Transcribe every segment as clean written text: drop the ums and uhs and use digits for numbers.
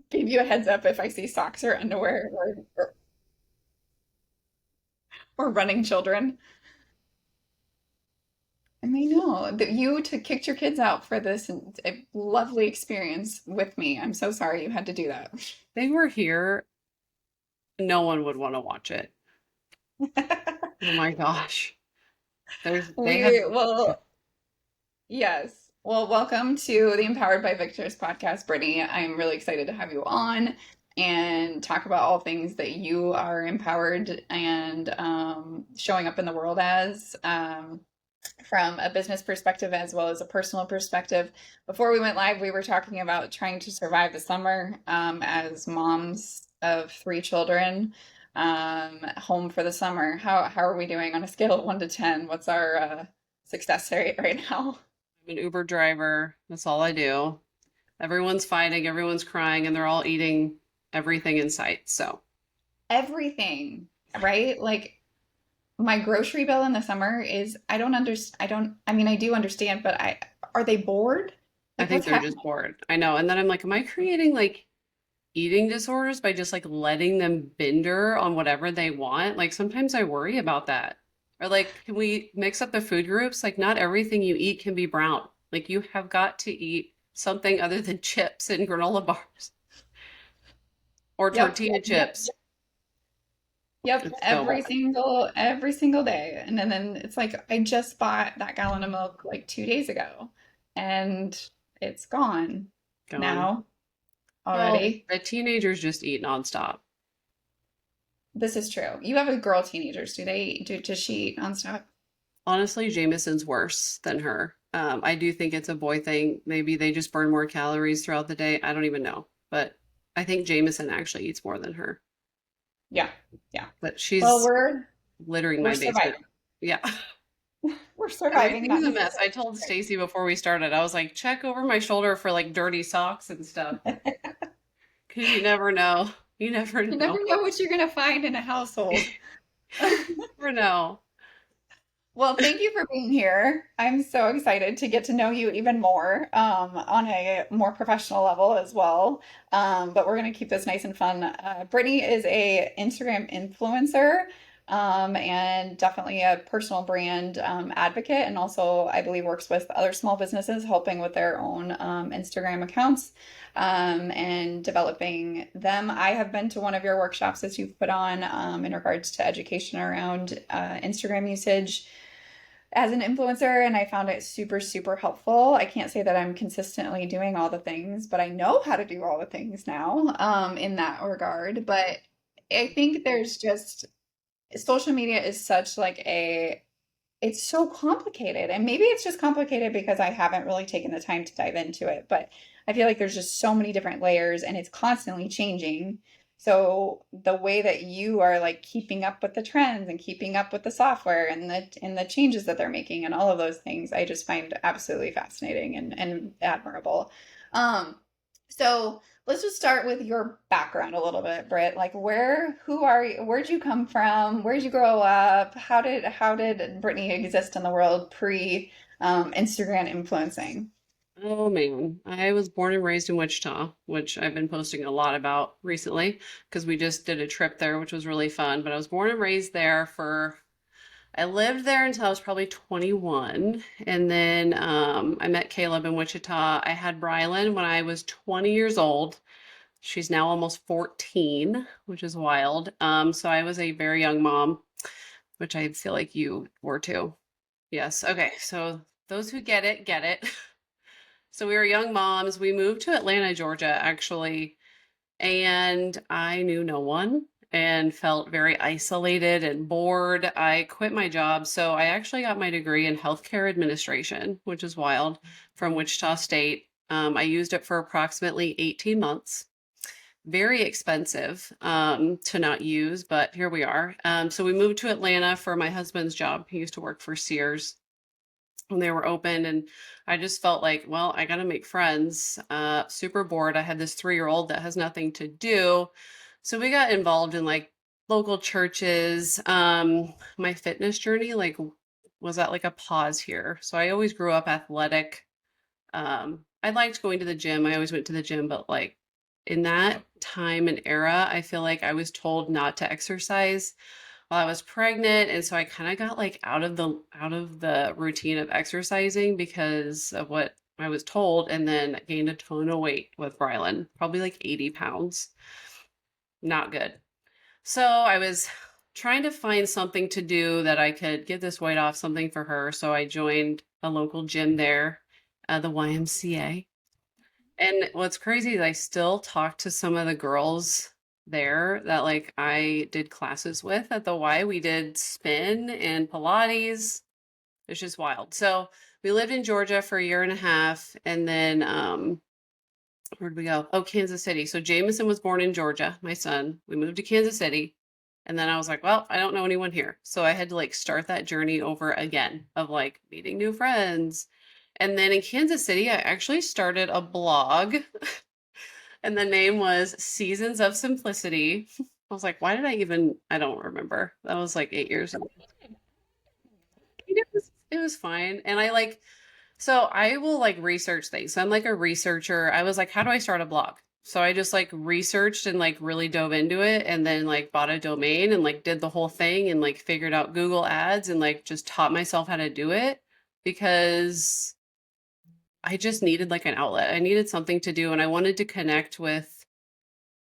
give you a heads up if I see socks or underwear or running children. And they know that you kicked your kids out for this a lovely experience with me. I'm so sorry you had to do that. They were here, no one would want to watch it. Oh my gosh. They have. Well, yes. Well, welcome to the Empowered by Victors podcast, Brittany. I'm really excited to have you on and talk about all things that you are empowered and showing up in the world as. From a business perspective as well as a personal perspective. Before we went live, we were talking about trying to survive the summer as moms of three children home for the summer. How are we doing on a scale of 1 to 10? What's our success rate right now? I'm an Uber driver. That's all I do. Everyone's fighting, everyone's crying, and they're all eating everything in sight. So Everything, right? Like my grocery bill in the summer is I don't understand. I mean, I do understand, but I are they bored? I Like think what's they're happening? just bored. I know. And then I'm like, am I creating like eating disorders by just like letting them bender on whatever they want? Like sometimes I worry about that. Or like, can we mix up the food groups? Like, not everything you eat can be brown. Like, you have got to eat something other than chips and granola bars or Yep, tortilla chips. yep, It's so bad. every single day. And then it's like I just bought that gallon of milk like 2 days ago and it's gone Gone. now Well, already. the teenagers just eat nonstop. This is true. You have a girl teenagers. Does she eat nonstop? Honestly, Jameson's worse than her. I do think it's a boy thing. Maybe they just burn more calories throughout the day. I don't even know. But I think Jameson actually eats more than her. Yeah, yeah. But Well, she's we're littering we're my basement. surviving. Yeah. We're surviving, Everything's not a mess. I necessarily. told Stacy before we started, I was like, check over my shoulder for like dirty socks and stuff. Because you never know. You never You never know. know what you're gonna find in a household. Never know. Well, thank you for being here. I'm so excited to get to know you even more on a more professional level as well. But we're going to keep this nice and fun. Brittany is a Instagram influencer and definitely a personal brand advocate, and also I believe works with other small businesses, helping with their own Instagram accounts and developing them. I have been to one of your workshops that you've put on in regards to education around Instagram usage as an influencer, and I found it super, super helpful. I can't say that I'm consistently doing all the things, but I know how to do all the things now in that regard. But I think there's just social media is such like a it's so complicated, and maybe it's just complicated because I haven't really taken the time to dive into it, but I feel like there's just so many different layers and it's constantly changing. So the way that you are like keeping up with the trends and keeping up with the software and the changes that they're making and all of those things, I just find absolutely fascinating and admirable. Um, so let's just start with your background a little bit, Britt. Like who are you? Where'd you come from? Where'd you grow up? How did Brittany exist in the world pre Instagram influencing? Oh man, I was born and raised in Wichita, which I've been posting a lot about recently because we just did a trip there, which was really fun. But I was born and raised there I lived there until I was probably 21. And then I met Caleb in Wichita. I had Brylan when I was 20 years old. She's now almost 14, which is wild. So I was a very young mom, which I feel like you were too. Yes. Okay. So those who get it, get it. So we were young moms. We moved to Atlanta, Georgia, actually, and I knew no one and felt very isolated and bored. I quit my job. So I actually got my degree in healthcare administration, which is wild, from Wichita State. I used it for approximately 18 months. Very expensive to not use, but here we are. So we moved to Atlanta for my husband's job. He used to work for Sears when they were open, and I just felt like, well, I got to make friends. Super bored. I had this 3-year-old that has nothing to do. So we got involved in like local churches. My fitness journey like was at like a pause here. So I always grew up athletic. I liked going to the gym. I always went to the gym, but like in that time and era, I feel like I was told not to exercise while I was pregnant, and so I kind of got like out of the routine of exercising because of what I was told, and then gained a ton of weight with Rylan, probably like 80 pounds. Not good. So I was trying to find something to do that I could get this weight off, something for her. So I joined a local gym there, the YMCA. And what's crazy is I still talk to some of the girls there that like I did classes with at the Y. We did spin and Pilates. It's just wild. So we lived in Georgia for a year and a half, and then where'd we go? Oh, Kansas City. So Jameson was born in Georgia, my son. We moved to Kansas City. And then I was like, well, I don't know anyone here. So I had to like start that journey over again of like meeting new friends. And then in Kansas City, I actually started a blog, and the name was Seasons of Simplicity. I was like, why did I even, I don't remember. That was like 8 years ago. It was fine. And I like, so I will like research things. So I'm like a researcher. I was like, how do I start a blog? So I just like researched and like really dove into it, and then like bought a domain and like did the whole thing and like figured out Google Ads and like just taught myself how to do it because I just needed like an outlet. I needed something to do, and I wanted to connect with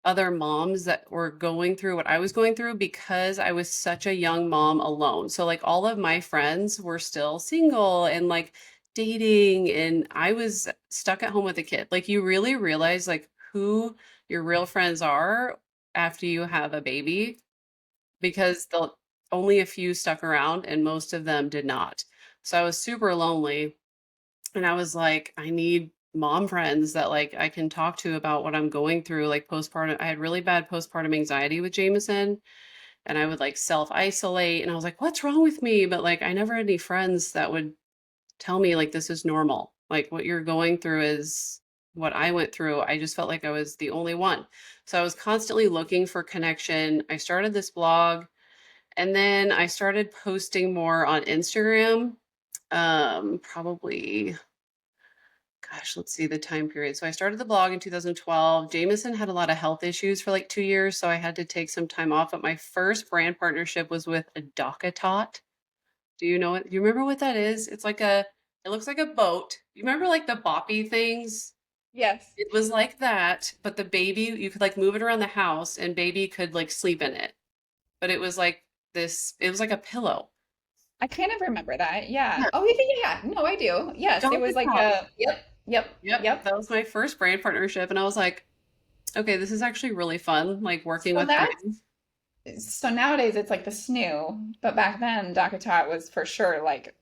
other moms that were going through what I was going through because I was such a young mom alone. So like all of my friends were still single and like dating, and I was stuck at home with a kid. Like you really realize like who your real friends are after you have a baby, because the only a few stuck around and most of them did not. So I was super lonely, and I was like, I need mom friends that like I can talk to about what I'm going through. Like postpartum, I had really bad postpartum anxiety with Jameson, and I would like self isolate. And I was like, what's wrong with me? But like, I never had any friends that would tell me, like, this is normal. Like, what you're going through is what I went through. I just felt like I was the only one. So I was constantly looking for connection. I started this blog, and then I started posting more on Instagram. Probably, gosh, let's see the time period. So I started the blog in 2012. Jameson had a lot of health issues for like 2 years, so I had to take some time off. But my first brand partnership was with a DocaTot. Do you know it? Do you remember what that is? It's like a, it looks like a boat. You remember like the boppy things? Yes. It was like that, but the baby, you could like move it around the house and baby could like sleep in it. But it was like this, it was like a pillow. I kind of remember that. Yeah. Yeah, Oh, yeah, yeah, yeah. No, I do. Yes, it was like DocaTot. a, yep, yep, Yep, yep. that was my first brand partnership. And I was like, okay, this is actually really fun, like working So with that's brands. so nowadays it's like the snoo, but back then DocuTot was for sure like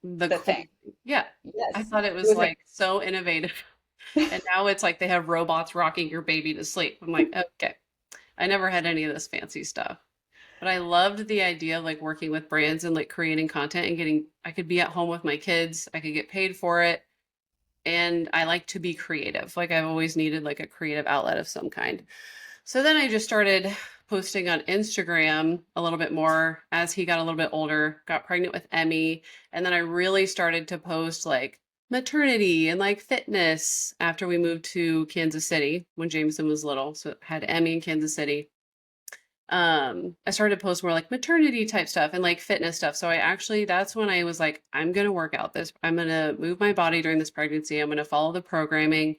The the thing. cool, yeah. I Yes. thought it It was was like like so innovative. And now it's like they have robots rocking your baby to sleep. I'm like, okay. I never had any of this fancy stuff. But I loved the idea of like working with brands and like creating content and getting, I could be at home with my kids, I could get paid for it. And I like to be creative. Like I've always needed like a creative outlet of some kind. So then I just started posting on Instagram a little bit more as he got a little bit older, got pregnant with Emmy. And then I really started to post like maternity and like fitness after we moved to Kansas City when Jameson was little. So had Emmy in Kansas City. I started to post more like maternity type stuff and like fitness stuff. So I actually, that's when I was like, I'm going to work out this, I'm going to move my body during this pregnancy. I'm going to follow the programming.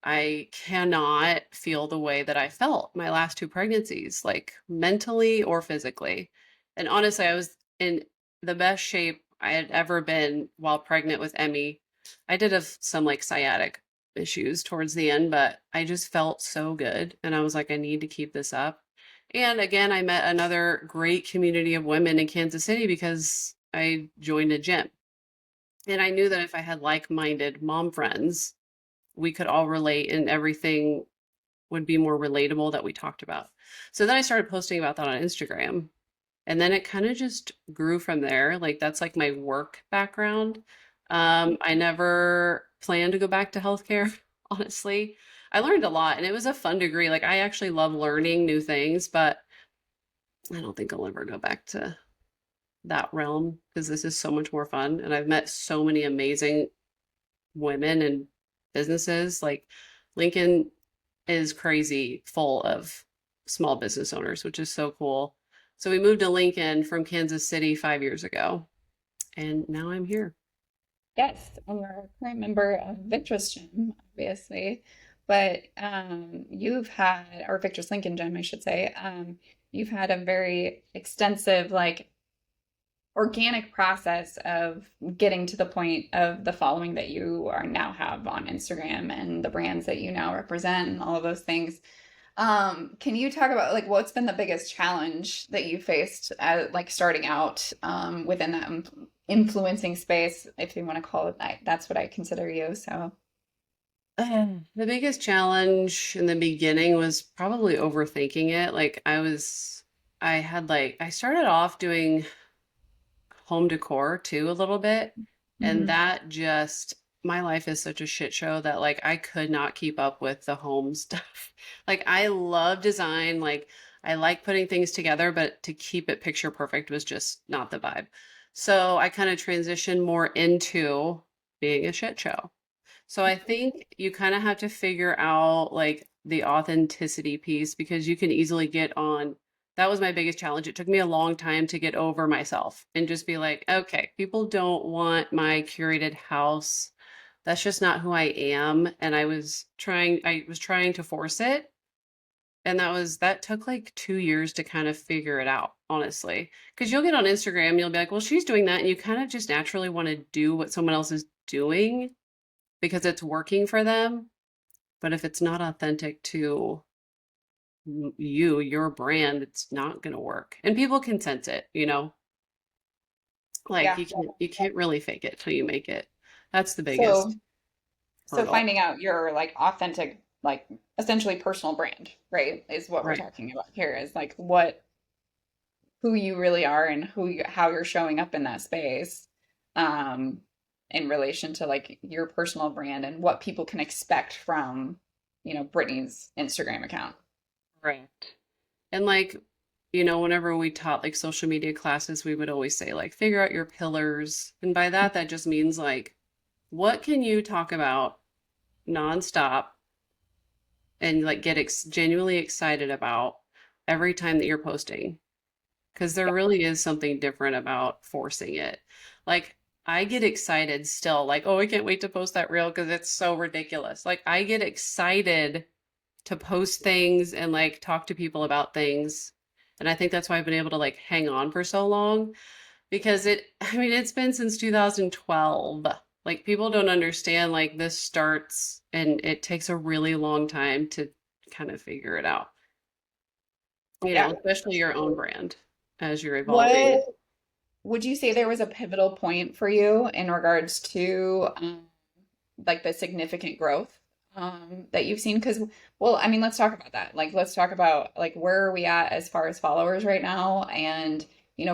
I cannot feel the way that I felt my last two pregnancies, like mentally or physically. And honestly, I was in the best shape I had ever been while pregnant with Emmy. I did have some like sciatic issues towards the end, but I just felt so good. And I was like, I need to keep this up. And again, I met another great community of women in Kansas City because I joined a gym. And I knew that if I had like minded mom friends, we could all relate and everything would be more relatable that we talked about. So then I started posting about that on Instagram. And then it kind of just grew from there. Like that's like my work background. I never planned to go back to healthcare, honestly. I learned a lot and it was a fun degree. Like I actually love learning new things, but I don't think I'll ever go back to that realm because this is so much more fun. And I've met so many amazing women and businesses like Lincoln. is crazy full of small business owners, which is so cool. So we moved to Lincoln from Kansas City 5 years ago, and now I'm here. Yes, we're a current member of Victress Gym, obviously, but you've had, or Victress Lincoln Gym, I should say, you've had a very extensive, like, organic process of getting to the point of the following that you are now have on Instagram and the brands that you now represent and all of those things. Can you talk about like what's been the biggest challenge that you faced like starting out within that influencing space, if you want to call it that? That's what I consider you. So, The biggest challenge in the beginning was probably overthinking it. I started off doing home decor too a little bit. And mhm. my life is such a shit show that like I could not keep up with the home stuff. Like I love design, like I like putting things together, but to keep it picture perfect was just not the vibe. So I kind of transitioned more into being a shit show. So I think you kind of have to figure out like the authenticity piece because you can easily get on. That was my biggest challenge. It took me a long time to get over myself and just be like, okay, people don't want my curated house. That's just not who I am. And I was trying to force it. And that took like 2 years to kind of figure it out, honestly. Because you'll get on Instagram and you'll be like, well, she's doing that. And you kind of just naturally want to do what someone else is doing because it's working for them. But if it's not authentic to your brand, it's not going to work. And people can sense it, you know? Like Yeah. you can't really fake it till you make it. That's the biggest So, so hurdle. finding out your like authentic, like essentially personal brand, right, is what we're Right. talking about here. Is like what who you really are and how you're showing up in that space um in relation to like your personal brand and what people can expect from Brittany's Instagram account. Right. And like, whenever we taught like social media classes, we would always say like figure out your pillars. And by that, that just means like what can you talk about nonstop and like get genuinely excited about every time that you're posting? Because there Yeah. really is something different about forcing it. Like, I get excited still, like, oh, I can't wait to post that reel because it's so ridiculous. Like, I get excited to post things and like talk to people about things. And I think that's why I've been able to like hang on for so long because I mean, it's been since 2012. Like, people don't understand, like, this starts and it takes a really long time to kind of figure it out, Yeah. especially your own brand as you're evolving. What would you say there was a pivotal point for you in regards to like the significant growth that you've seen? Because, well, I mean, let's talk about that. Like, let's talk about like where are we at as far as followers right now, and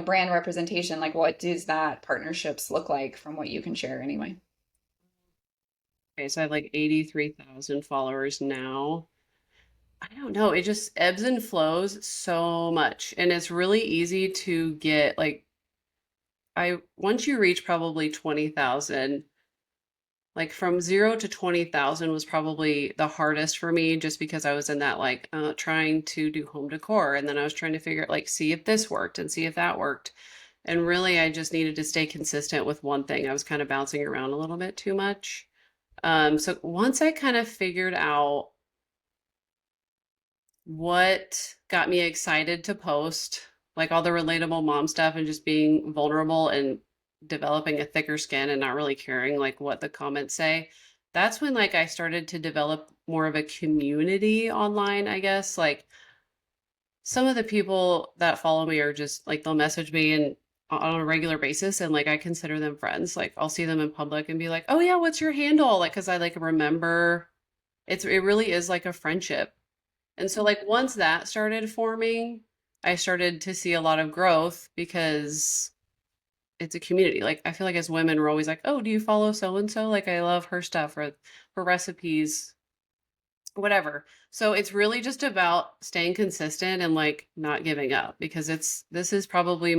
brand representation. Like, what does that partnerships look like from what you can share anyway? Okay, so I have like 83,000 followers now. I don't know. It just ebbs and flows so much. And it's really easy to get like once you reach probably 20,000, like from 0 to 20,000 was probably the hardest for me just because I was in that like trying to do home decor and then I was trying to figure like see if this worked and see if that worked. And really I just needed to stay consistent with one thing. I was kind of bouncing around a little bit too much. So once I kind of figured out what got me excited to post, like all the relatable mom stuff and just being vulnerable and developing a thicker skin and not really caring like what the comments say, that's when like I started to develop more of a community online, I guess. Like some of the people that follow me are just like they'll message me and on a regular basis and like I consider them friends. Like I'll see them in public and be like, "Oh yeah, what's your handle?" Like cuz I like remember it really is like a friendship. And so like once that started forming, I started to see a lot of growth because it's a community. Like I feel like as women we're always like, "Oh, do you follow so and so? Like I love her stuff or her recipes, whatever." So it's really just about staying consistent and like not giving up because this is probably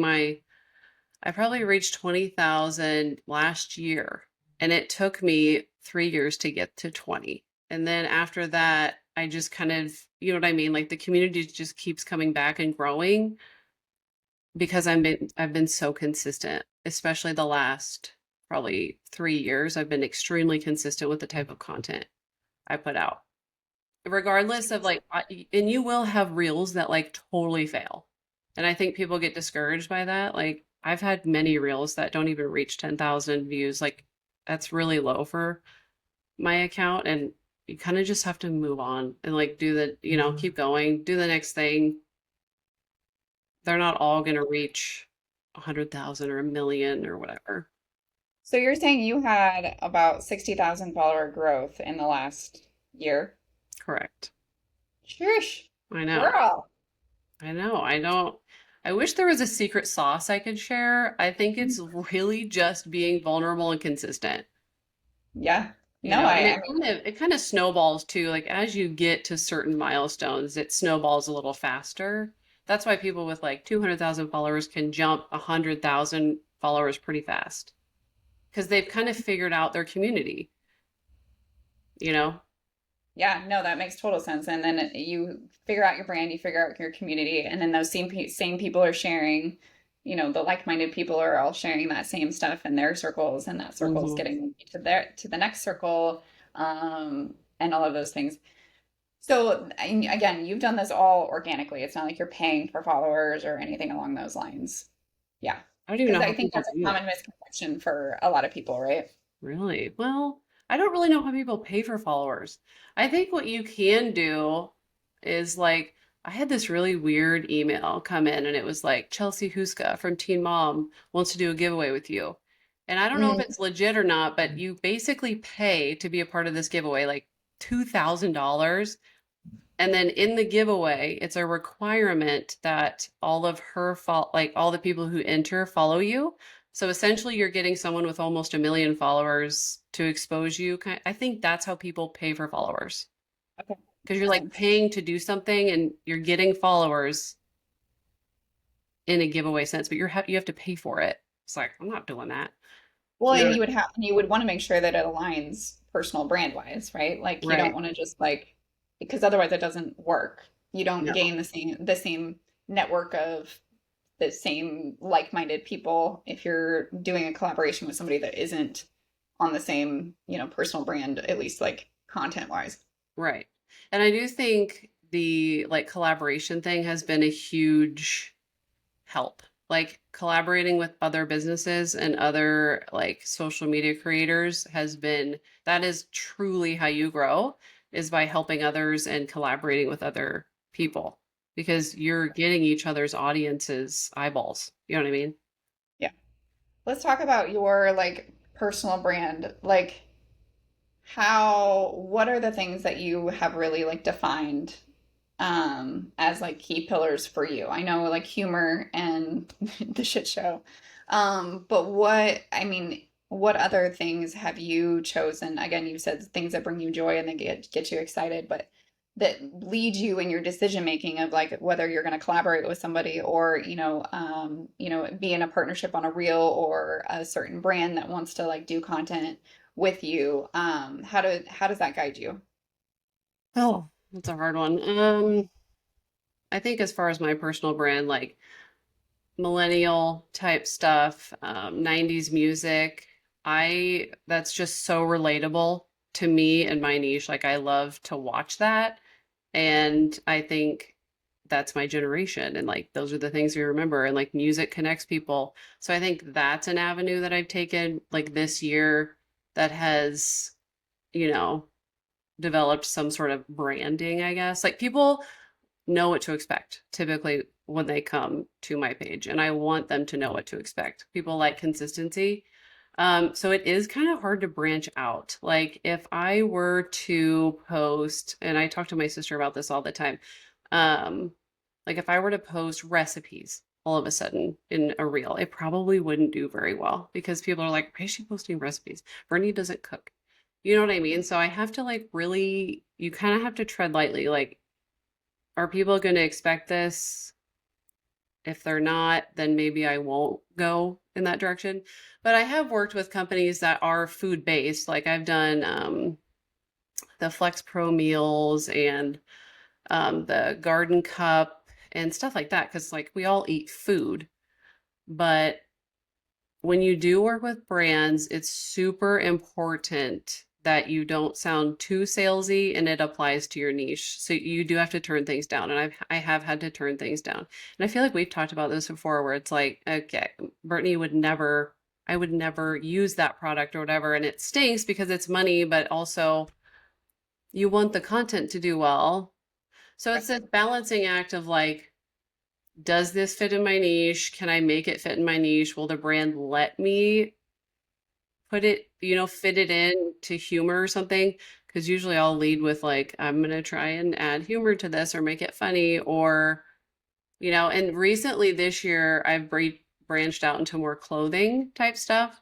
I probably reached 20,000 last year and it took me 3 years to get to 20. And then after that, I just kind of, you know what I mean? Like the community just keeps coming back and growing because I've been so consistent, especially the last probably 3 years. I've been extremely consistent with the type of content I put out, regardless of like, and you will have reels that like totally fail. And I think people get discouraged by that. Like I've had many reels that don't even reach 10,000 views. Like that's really low for my account. And you kind of just have to move on and like do the, you know, keep going, do the next thing. They're not all going to reach 100,000 or a million or whatever. So you're saying you had about 60,000 follower growth in the last year? Correct. Shush, I know. girl. I know. I don't. I wish there was a secret sauce I could share. I think it's really just being vulnerable and consistent, Yeah. you No, know, and I mean, it kind of snowballs too. Like as you get to certain milestones, it snowballs a little faster. That's why people with like 200,000 followers can jump 100,000 followers pretty fast because they've kind of figured out their community, you know? yeah, no, that makes total sense. And then you figure out your brand, you figure out your community, and then those same people are sharing, the like-minded people are all sharing that same stuff in their circles, and that circle is Hmm. getting to the next circle, and all of those things. So again, you've done this all organically. It's not like you're paying for followers or anything along those lines. Yeah, I don't even because know I how think people that's a do it. common misconception for a lot of people, right? Really? Well, I don't really know how people pay for followers. I think what you can do is like, I had this really weird email come in and it was like, Chelsea Huska from Teen Mom wants to do a giveaway with you. And I don't know if Mm, it's legit or not, but you basically pay to be a part of this giveaway, like $2,000. And then in the giveaway, it's a requirement that all of like all the people who enter follow you. So essentially, you're getting someone with almost a million followers to expose you. I think that's how people pay for followers okay, because you're makes like sense. paying to do something and you're getting followers in a giveaway sense, but you have to pay for it. It's like I'm not doing that. Well, You and know, you would want to make sure that it aligns personal brand wise, right? Like you don't right? want to just like because otherwise it doesn't work. You don't No, gain the same network of the same like-minded people if you're doing a collaboration with somebody that isn't on the same, personal brand, at least like content wise. right. And I do think the like collaboration thing has been a huge help. Like collaborating with other businesses and other like social media creators has been that is truly how you grow is by helping others and collaborating with other people because you're getting each other's audiences eyeballs. You know what I mean? Yeah. Let's talk about your like personal brand. Like what are the things that you have really like defined as like key pillars for you? I know like humor and the shit show. But what other things have you chosen? Again, you said things that bring you joy and that get you excited, but that lead you in your decision making of like whether you're going to collaborate with somebody or be in a partnership on a reel or a certain brand that wants to like do content with you. How does that guide you? Oh, that's a hard one. I think as far as my personal brand, like millennial type stuff, 90s music. That's just so relatable to me and my niche. Like, I love to watch that. And I think that's my generation. And like, those are the things we remember. And like, music connects people. So I think that's an avenue that I've taken like this year that has, you know, developed some sort of branding, I guess. Like, people know what to expect typically when they come to my page, and I want them to know what to expect. People like consistency. So it is kind of hard to branch out. Like if I were to post, and I talk to my sister about this all the time, um, like if I were to post recipes all of a sudden in a reel, it probably wouldn't do very well because people are like, why is she posting recipes? Brittany doesn't cook. You know what I mean? So I have to like really, you kind of have to tread lightly. Like, are people going to expect this? If they're not, then maybe I won't go in that direction. But I have worked with companies that are food based. Like I've done the Flex Pro meals and the garden cup and stuff like that. Cause like we all eat food, but when you do work with brands, it's super important that you don't sound too salesy and it applies to your niche. So you do have to turn things down. And I have had to turn things down. And I feel like we've talked about this before where it's like, okay, Brittany would never, I would never use that product or whatever. And it stinks because it's money, but also you want the content to do well. So it's this balancing act of like, does this fit in my niche? Can I make it fit in my niche? Will the brand let me put it, fit it in to humor or something? Because usually I'll lead with like, I'm going to try and add humor to this or make it funny or, and recently this year I've branched out into more clothing type stuff.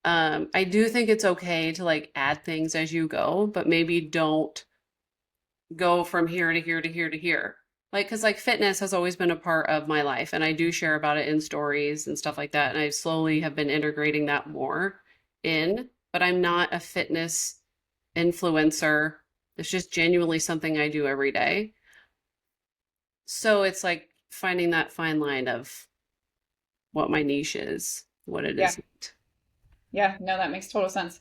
I do think it's okay to like add things as you go, but maybe don't go from here to here to here to here. Like, cause like fitness has always been a part of my life and I do share about it in stories and stuff like that. And I slowly have been integrating that more in, but I'm not a fitness influencer. It's just genuinely something I do every day. So it's like finding that fine line of what my niche is, what it Yeah. isn't. Yeah. No, that makes total sense.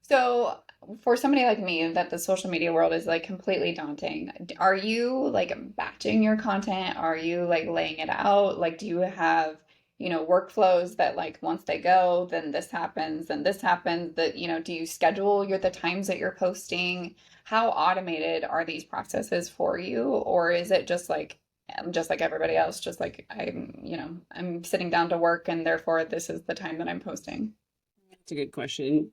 So, for somebody like me, that the social media world is like completely daunting. Are you like batching your content? Are you like laying it out? Like, do you have, workflows that like once they go, then this happens, then this happens, that, do you schedule the times that you're posting? How automated are these processes for you? Or is it just like everybody else, just like I'm sitting down to work and therefore this is the time that I'm posting? That's a good question.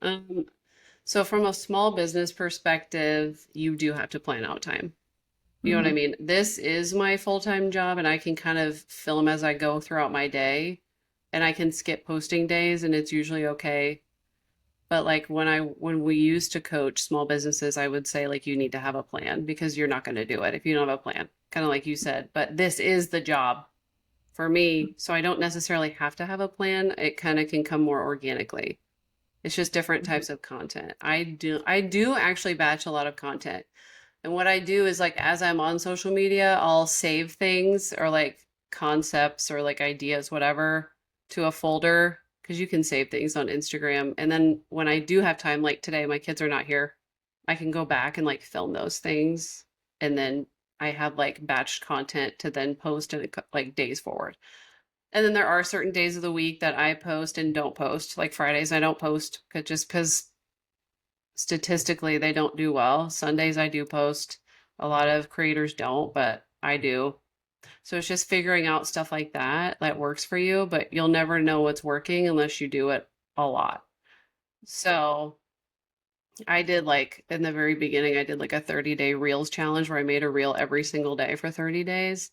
So from a small business perspective, you do have to plan out time. You know what I Hmm. mean? This is my full-time job and I can kind of film as I go throughout my day and I can skip posting days and it's usually okay. But like when we used to coach small businesses, I would say like you need to have a plan because you're not going to do it if you don't have a plan. Kind of like you said, but this is the job for me, so I don't necessarily have to have a plan. It kind of can come more organically. It's just different types of content. I do actually batch a lot of content. And what I do is like as I'm on social media, I'll save things or like concepts or like ideas, whatever, to a folder because you can save things on Instagram. And then when I do have time, like today, my kids are not here, I can go back and like film those things. And then I have like batched content to then post in like days forward. And then there are certain days of the week that I post and don't post. Like Fridays, I don't post just because statistically they don't do well. Sundays I do post. A lot of creators don't, but I do. So it's just figuring out stuff like that that works for you, but you'll never know what's working unless you do it a lot. So I did like in the very beginning, I did like a 30-day reels challenge where I made a reel every single day for 30 days.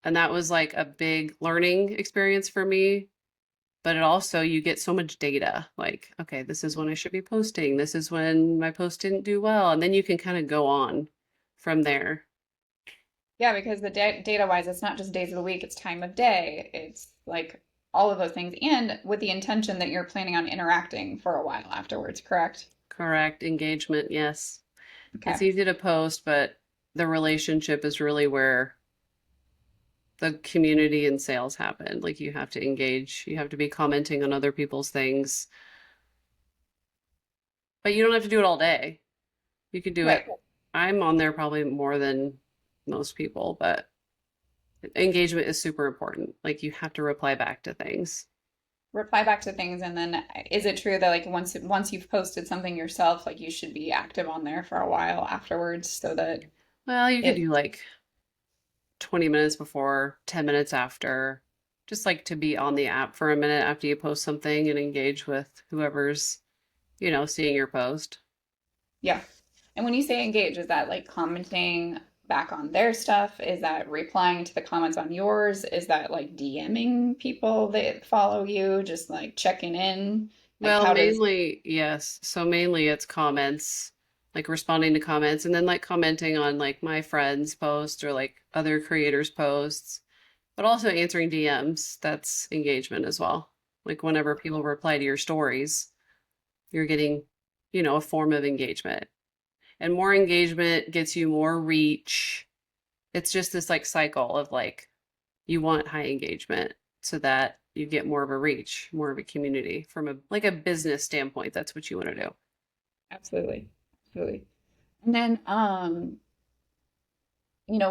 And that was like a big learning experience for me. But it also, you get so much data like, okay, this is when I should be posting. This is when my post didn't do well. And then you can kind of go on from there. Yeah, because the data wise, it's not just days of the week, it's time of day, it's like all of those things, and with the intention that you're planning on interacting for a while afterwards, correct? Correct. Engagement. Yes. It's Okay. easy to post, but the relationship is really where the community and sales happen. Like you have to engage, you have to be commenting on other people's things, but you don't have to do it all day. You could do it. Right. I'm on there probably more than most people, but engagement is super important. Like you have to reply back to things. Reply back to things, and then is it true that like once you've posted something yourself, like you should be active on there for a while afterwards so that Well, you could it do like 20 minutes before, 10 minutes after, just like to be on the app for a minute after you post something and engage with whoever's, seeing your post. yeah. And when you say engage, is that like commenting back on their stuff? Is that replying to the comments on yours? Is that like DMing people that follow you, just like checking in? Like Well, how does mainly, yes. So mainly it's comments, like responding to comments and then like commenting on like my friends' posts or like other creators' posts, but also answering DMs. That's engagement as well. Like whenever people reply to your stories, you're getting, a form of engagement. and more engagement gets you more reach. It's just this like cycle of like you want high engagement so that you get more of a reach, more of a community from a like a business standpoint. That's what you want to do. Absolutely. Absolutely. And then,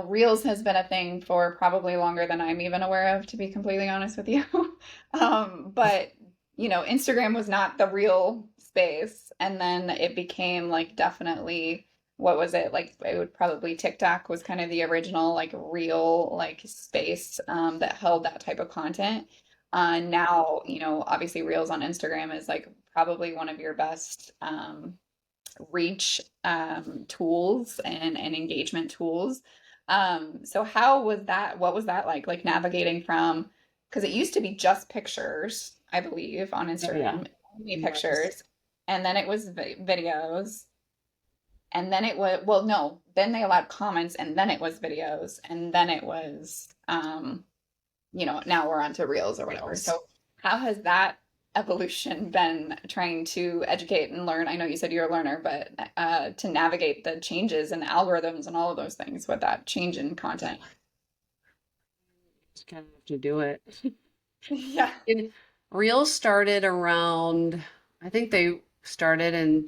Reels has been a thing for probably longer than I'm even aware of, to be completely honest with you. But, Instagram was not the real space. And then it became like definitely, what was it? Like, it would probably TikTok was kind of the original, like, real, like, space that held that type of content. Now, obviously, Reels on Instagram is like probably one of your best reach tools and engagement tools. So how was that? What was that like navigating from? Because it used to be just pictures, I believe, on Oh yeah. Instagram, only Yes. pictures, and then it was videos, and then it was, well, no, then they allowed comments, and then it was videos, and then it was now we're on to reels or whatever. Reels. So how has that evolution been trying to educate and learn? I know you said you're a learner, but to navigate the changes and the algorithms and all of those things with that change in content. Just kind of have to do it. Yeah. And Reels started around, I think they started in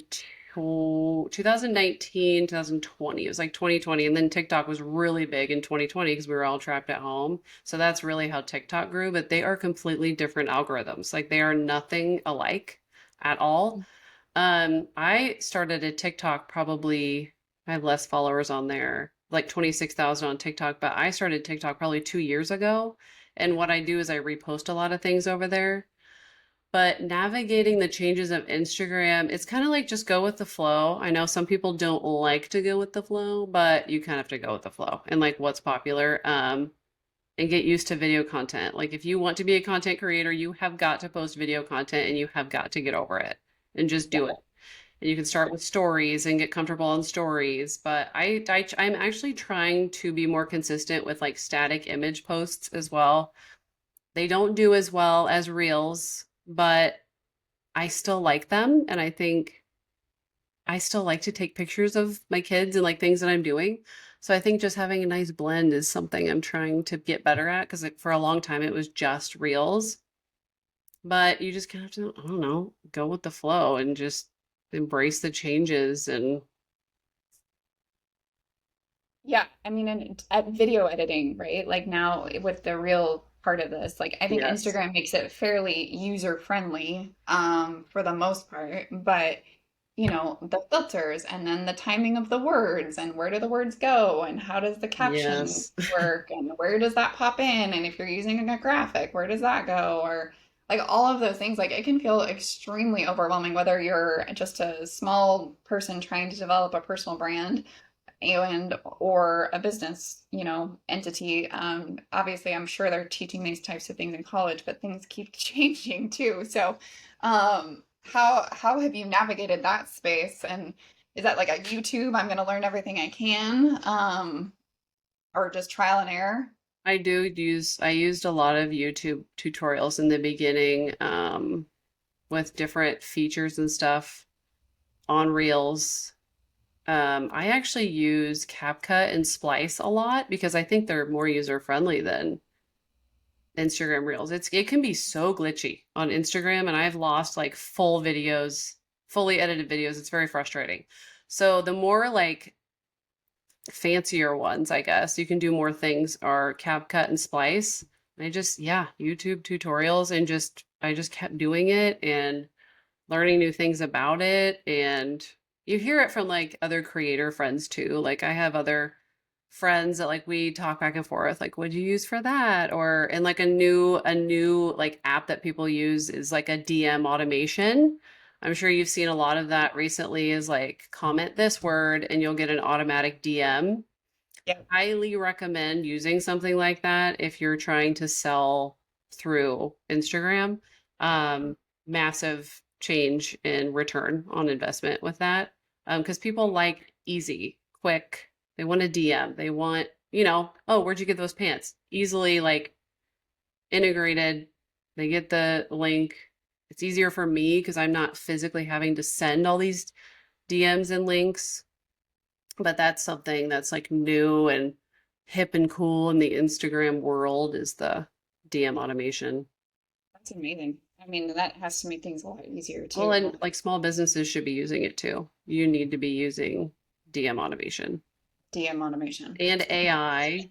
2019, 2020. It was like 2020. And then TikTok was really big in 2020 because we were all trapped at home. So that's really how TikTok grew. But they are completely different algorithms. Like they are nothing alike at all. I started a TikTok probably, I have less followers on there, like 26,000 on TikTok, but I started TikTok probably 2 years ago. And what I do is I repost a lot of things over there. But navigating the changes of Instagram, it's kind of like just go with the flow. I know some people don't like to go with the flow, but you kind of have to go with the flow and like what's popular. And get used to video content. Like if you want to be a content creator, you have got to post video content and you have got to get over it and just Yeah. do it. And you can start with stories and get comfortable on stories. But I'm actually trying to be more consistent with like static image posts as well. They don't do as well as reels, but I still like them. And I think I still like to take pictures of my kids and like things that I'm doing. So I think just having a nice blend is something I'm trying to get better at because for a long time it was just reels. But you just kind of have to, I don't know, go with the flow and just embrace the changes and Yeah, I mean, and at video editing, right? Like now with the real part of this, like I think yes. Instagram makes it fairly user friendly, for the most part, but the filters and then the timing of the words and where do the words go and how does the caption Yes. work and where does that pop in and if you're using a graphic, where does that go? Or like all of those things, like it can feel extremely overwhelming whether you're just a small person trying to develop a personal brand and or a business entity. Obviously I'm sure they're teaching these types of things in college, but things keep changing too. So how have you navigated that space, and is that like a YouTube, I'm going to learn everything I can, or just trial and error? I used a lot of YouTube tutorials in the beginning, with different features and stuff on Reels. I actually use CapCut and Splice a lot because I think they're more user friendly than Instagram Reels. It can be so glitchy on Instagram, and I've lost like full videos, fully edited videos. It's very frustrating. So the more like fancier ones, I guess, you can do more things are CapCut and Splice. I just, yeah, YouTube tutorials and I just kept doing it and learning new things about it. And you hear it from like other creator friends too. Like I have other friends that like we talk back and forth, like, what'd you use for that? Or and like a new like app that people use is like a DM automation. I'm sure you've seen a lot of that recently is like comment this word and you'll get an automatic DM. Yeah. Highly recommend using something like that if you're trying to sell through Instagram. Massive change in return on investment with that. Because people like easy, quick. They want a DM. They want, oh, where'd you get those pants? Easily like integrated. They get the link. It's easier for me because I'm not physically having to send all these DMs and links. But that's something that's like new and hip and cool in the Instagram world is the DM automation. That's amazing. I mean, that has to make things a lot easier Well, and too. like small businesses should be using it too. You need to be using DM automation DM automation. and AI.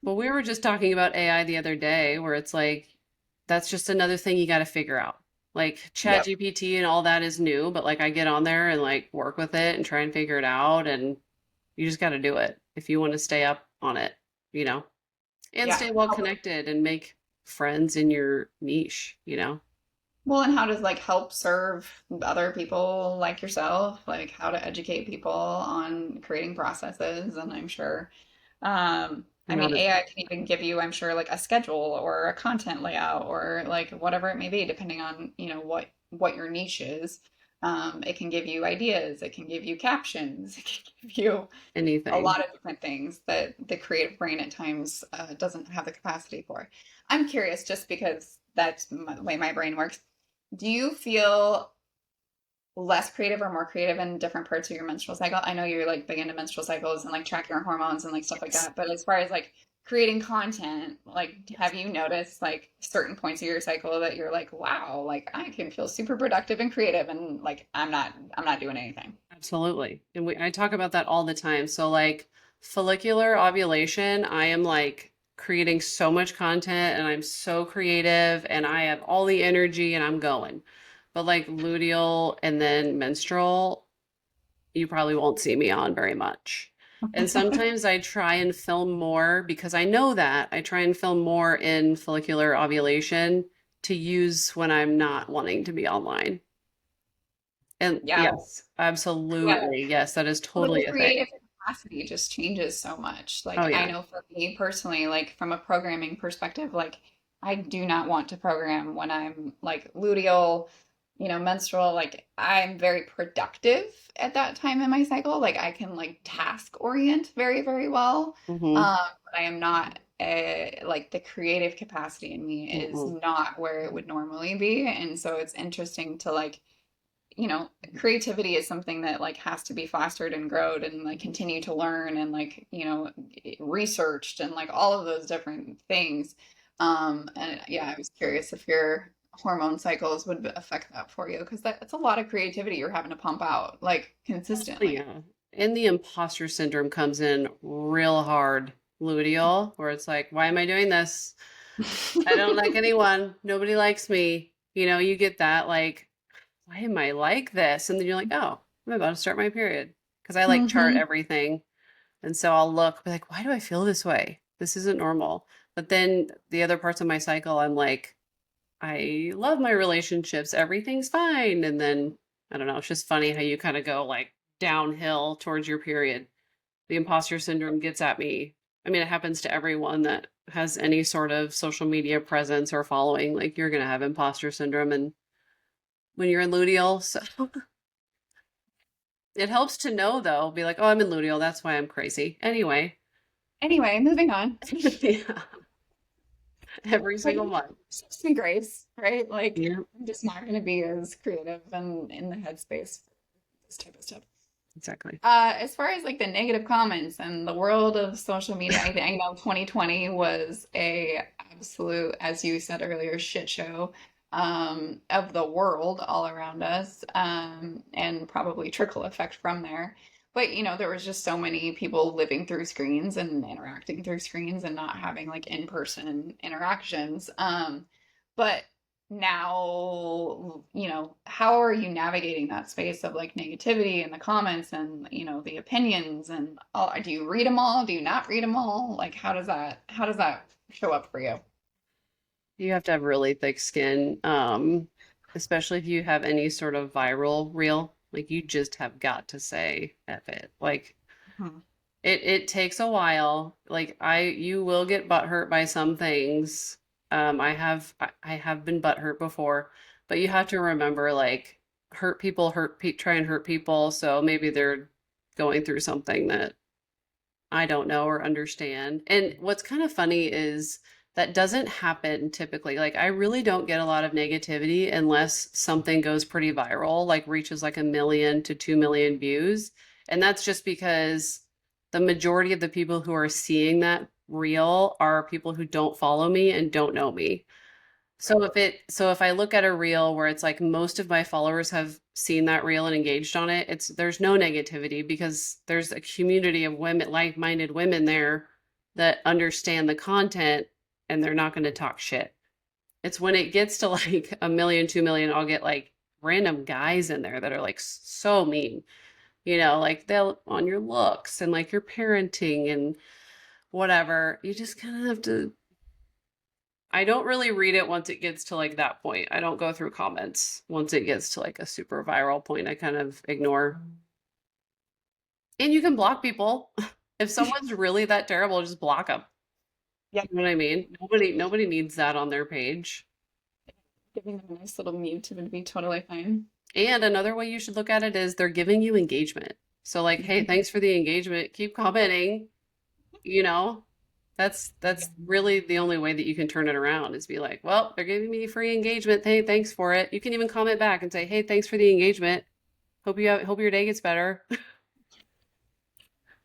Well, we were just talking about AI the other day where it's like that's just another thing you got to figure out. Like Chat Yep. GPT and all that is new, but like I get on there and like work with it and try and figure it out and you just got to do it if you want to stay up on it, you know, and Yeah. stay well connected and make friends in your niche, you know. Well, and how does like help serve other people like yourself, like how to educate people on creating processes, and I'm sure, I mean, Not a, AI can even give you, I'm sure, like a schedule or a content layout or like whatever it may be, depending on, what your niche is. It can give you ideas, it can give you captions, it can give you a anything. lot of different things that the creative brain at times doesn't have the capacity for. I'm curious, just because that's the way my brain works. Do you feel less creative or more creative in different parts of your menstrual cycle? I know you're like big into menstrual cycles and like tracking your hormones and like stuff like Yes. that. But as far as like creating content, like Yes. have you noticed like certain points of your cycle that you're like, wow, like I can feel super productive and creative and like I'm not doing anything. Absolutely. And I talk about that all the time. So like follicular ovulation, I am like creating so much content and I'm so creative and I have all the energy and I'm going. But like luteal and then menstrual, you probably won't see me on very much. And sometimes I try and film more because I know that I try and film more in follicular ovulation to use when I'm not wanting to be online. And Yeah. yes, Yeah. absolutely. Yes, that is Well, totally the a thing. creative capacity just changes so much. Oh, Like, I yeah. know for me personally, like from a programming perspective, like I do not want to program when I'm like luteal, menstrual. Like, I'm very productive at that time in my cycle. Like, I can like task orient very, very well. Mm-hmm. But I am not like the creative capacity in me is Mm-mm. not where it would normally be. And so it's interesting to like creativity is something that like has to be fostered and growed and like continue to learn and like, researched and like all of those different things. And yeah, I was curious if your hormone cycles would affect that for you because that's a lot of creativity you're having to pump out like Oh, consistently. yeah. And the imposter syndrome comes in real hard, luteal, where it's like, why am I doing this? I don't like anyone. Nobody likes me. You know, you get that like, why am I like this? And then you're like, oh, I'm about to start my period. Because I like chart Hmm. everything. And so I'll look, be like, why do I feel this way? This isn't normal. But then the other parts of my cycle, I'm like, I love my relationships. Everything's fine. And then I don't know, it's just funny how you kind of go like downhill towards your period. The imposter syndrome gets at me. I mean, it happens to everyone that has any sort of social media presence or following. Like you're going to have imposter syndrome and when you're in luteal. So it helps to know though, be like, oh, I'm in luteal. That's why I'm crazy. Anyway, Anyway, moving on. yeah, every But single month. just be grace, right? Like Yeah, I'm just not going to be as creative and in the headspace for this type of stuff. exactly. As far as like the negative comments and the world of social media, I know 2020 was a absolute, as you said earlier, shit show of the world all around us, and probably trickle effect from there. But there was just so many people living through screens and interacting through screens and not having like in-person interactions. But now, how are you navigating that space of like negativity and the comments and, the opinions and all, do you read them all? Do you not read them all? Like, how does that show up for you? You have to have really thick skin, especially if you have any sort of viral reel. Like you just have got to say F it. Like Hmm. it takes a while. Like you will get butthurt by some things. I have been butthurt before, but you have to remember like hurt people try and hurt people. So maybe they're going through something that I don't know or understand. And what's kind of funny is that doesn't happen typically. Like I really don't get a lot of negativity unless something goes pretty viral, like reaches like 1 million to 2 million views. And that's just because the majority of the people who are seeing that reel are people who don't follow me and don't know me. So if I look at a reel where it's like most of my followers have seen that reel and engaged on it, it's there's no negativity because there's a community of women, like-minded women there that understand the content and they're not going to talk shit. It's when it gets to like a million, 2 million, I'll get like random guys in there that are like so mean, like they'll on your looks and like your parenting and whatever. You just kind of have to. I don't really read it once it gets to like that point. I don't go through comments once it gets to like a super viral point. I kind of ignore. And you can block people. If someone's really that terrible, just block them. Yeah, You know what I mean? Nobody needs that on their page. giving them a nice little mute would be totally fine. And another way you should look at it is they're giving you engagement. So like, hey, thanks for the engagement. Keep commenting. You know, that's really the only way that you can turn it around is be like, well, they're giving me free engagement. Hey, thanks for it. You can even comment back and say, hey, thanks for the engagement. Hope your day gets better.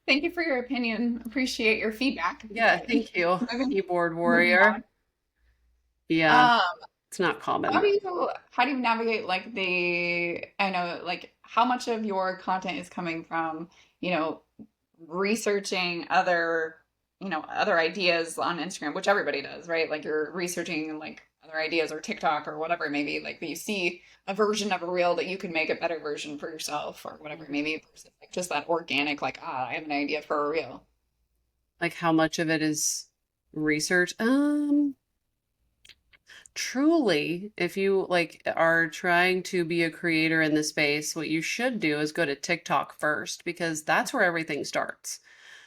Thank you for your opinion. Appreciate your feedback. Yeah, thank you, keyboard Moving warrior. on. Yeah, Um, it's not how common. do you how do you navigate like I know like how much of your content is coming from, you know, researching other, other ideas on Instagram, which everybody does, right? Like you're researching like other ideas or TikTok or whatever it may be, like you see a version of a reel that you can make a better version for yourself or whatever it may be, versus like just that organic, like, I have an idea for a reel. Like how much of it is research? Truly, if you like are trying to be a creator in this space, what you should do is go to TikTok first because that's where everything starts.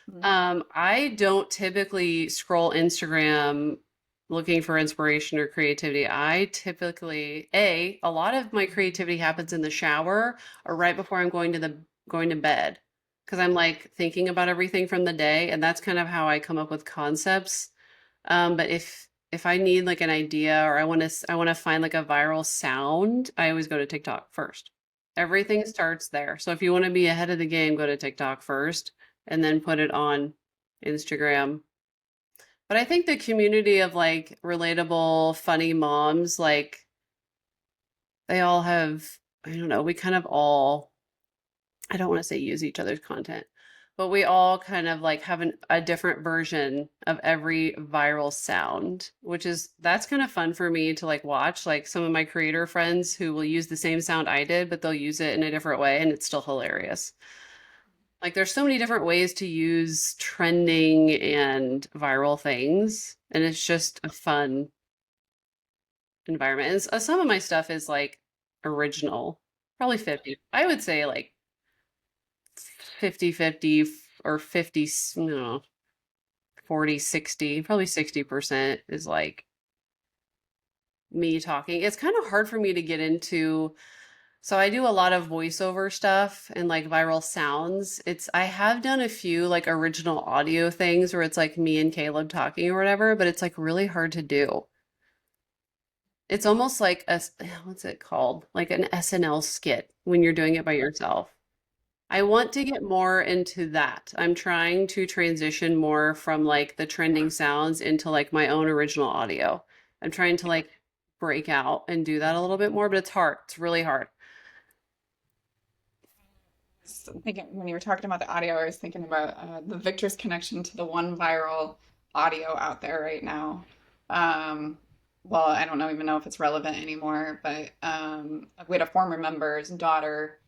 Mhm. I don't typically scroll Instagram looking for inspiration or creativity. I typically, a lot of my creativity happens in the shower or right before I'm going to bed because I'm like thinking about everything from the day, and that's kind of how I come up with concepts. But if I need like an idea or I want to find like a viral sound, I always go to TikTok first. Everything starts there. So if you want to be ahead of the game, go to TikTok first and then put it on Instagram. But I think the community of like relatable, funny moms, like they all have, I don't know, we kind of all I don't want to say use each other's content, but we all kind of like have a different version of every viral sound, which is that's kind of fun for me to like watch. Like some of my creator friends who will use the same sound I did, but they'll use it in a different way, and it's still hilarious. Like there's so many different ways to use trending and viral things, and it's just a fun environment. And some of my stuff is like original, probably 50. I would say like 50-50 or 50, no, 40, 60, probably 60% is like me talking. It's kind of hard for me to get into. So I do a lot of voiceover stuff and like viral sounds. I have done a few like original audio things where it's like me and Caleb talking or whatever, but it's like really hard to do. It's almost like what's it called? Like an SNL skit when you're doing it by yourself. I want to get more into that. I'm trying to transition more from like the trending sounds into like my own original audio. I'm trying to like break out and do that a little bit more, but it's hard. It's really hard. Thinking when you were talking about the audio, I was thinking about the Victor's connection to the one viral audio out there right now. Um, well, I don't know even know if it's relevant anymore, but we had a former member's daughter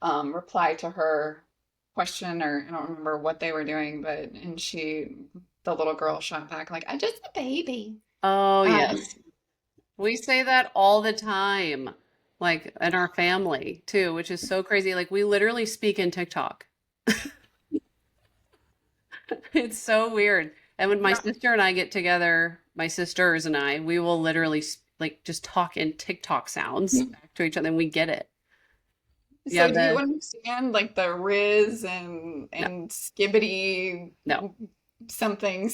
reply to her question, or I don't remember what they were doing, but the little girl shot back like, "I just a baby." Oh, Um, yes. We say that all the time, like in our family too, which is so crazy. Like we literally speak in TikTok. It's so weird. And when my yeah. sister and I get together, my sisters and I, we will literally like just talk in TikTok sounds back to each other and we get it. Yeah, So do you understand like the Riz and no, Skibbity no, something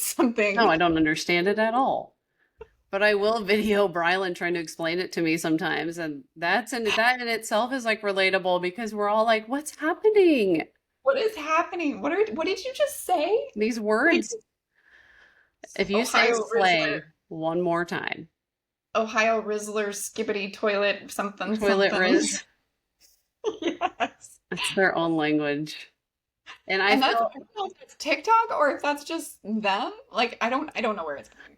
no, something? I don't understand it at all. But I will video Brylan trying to explain it to me sometimes. And that in itself is like relatable because we're all like, what's happening? What is happening? What did you just say? These What did words, you if you say Ohio Rizzler, slang one more time, Ohio Rizzler, skibbity toilet, something toilet something. riz, Yes. it's their own language. And I And that's, I feel, don't know if that's TikTok or if that's just them. Like I don't know where it's coming from.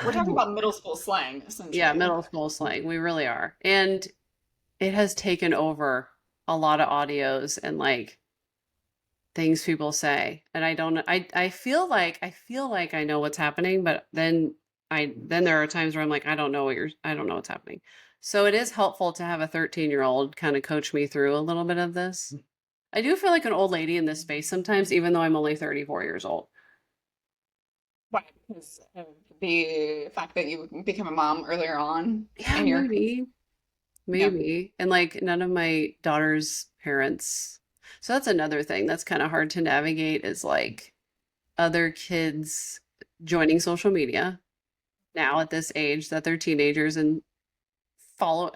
We're talking about middle school slang, yeah, essentially. middle school slang. We really are. And it has taken over a lot of audios and like things people say. And I don't I feel like I know what's happening, but then there are times where I'm like, I don't know what's happening. So it is helpful to have a 13-year-old kind of coach me through a little bit of this. I do feel like an old lady in this space sometimes, even though I'm only 34 years old. Why? Because of the fact that you became a mom earlier on Yeah, in your, maybe. yeah. Maybe. And like none of my daughter's parents. So that's another thing that's kind of hard to navigate is like other kids joining social media now at this age that they're teenagers and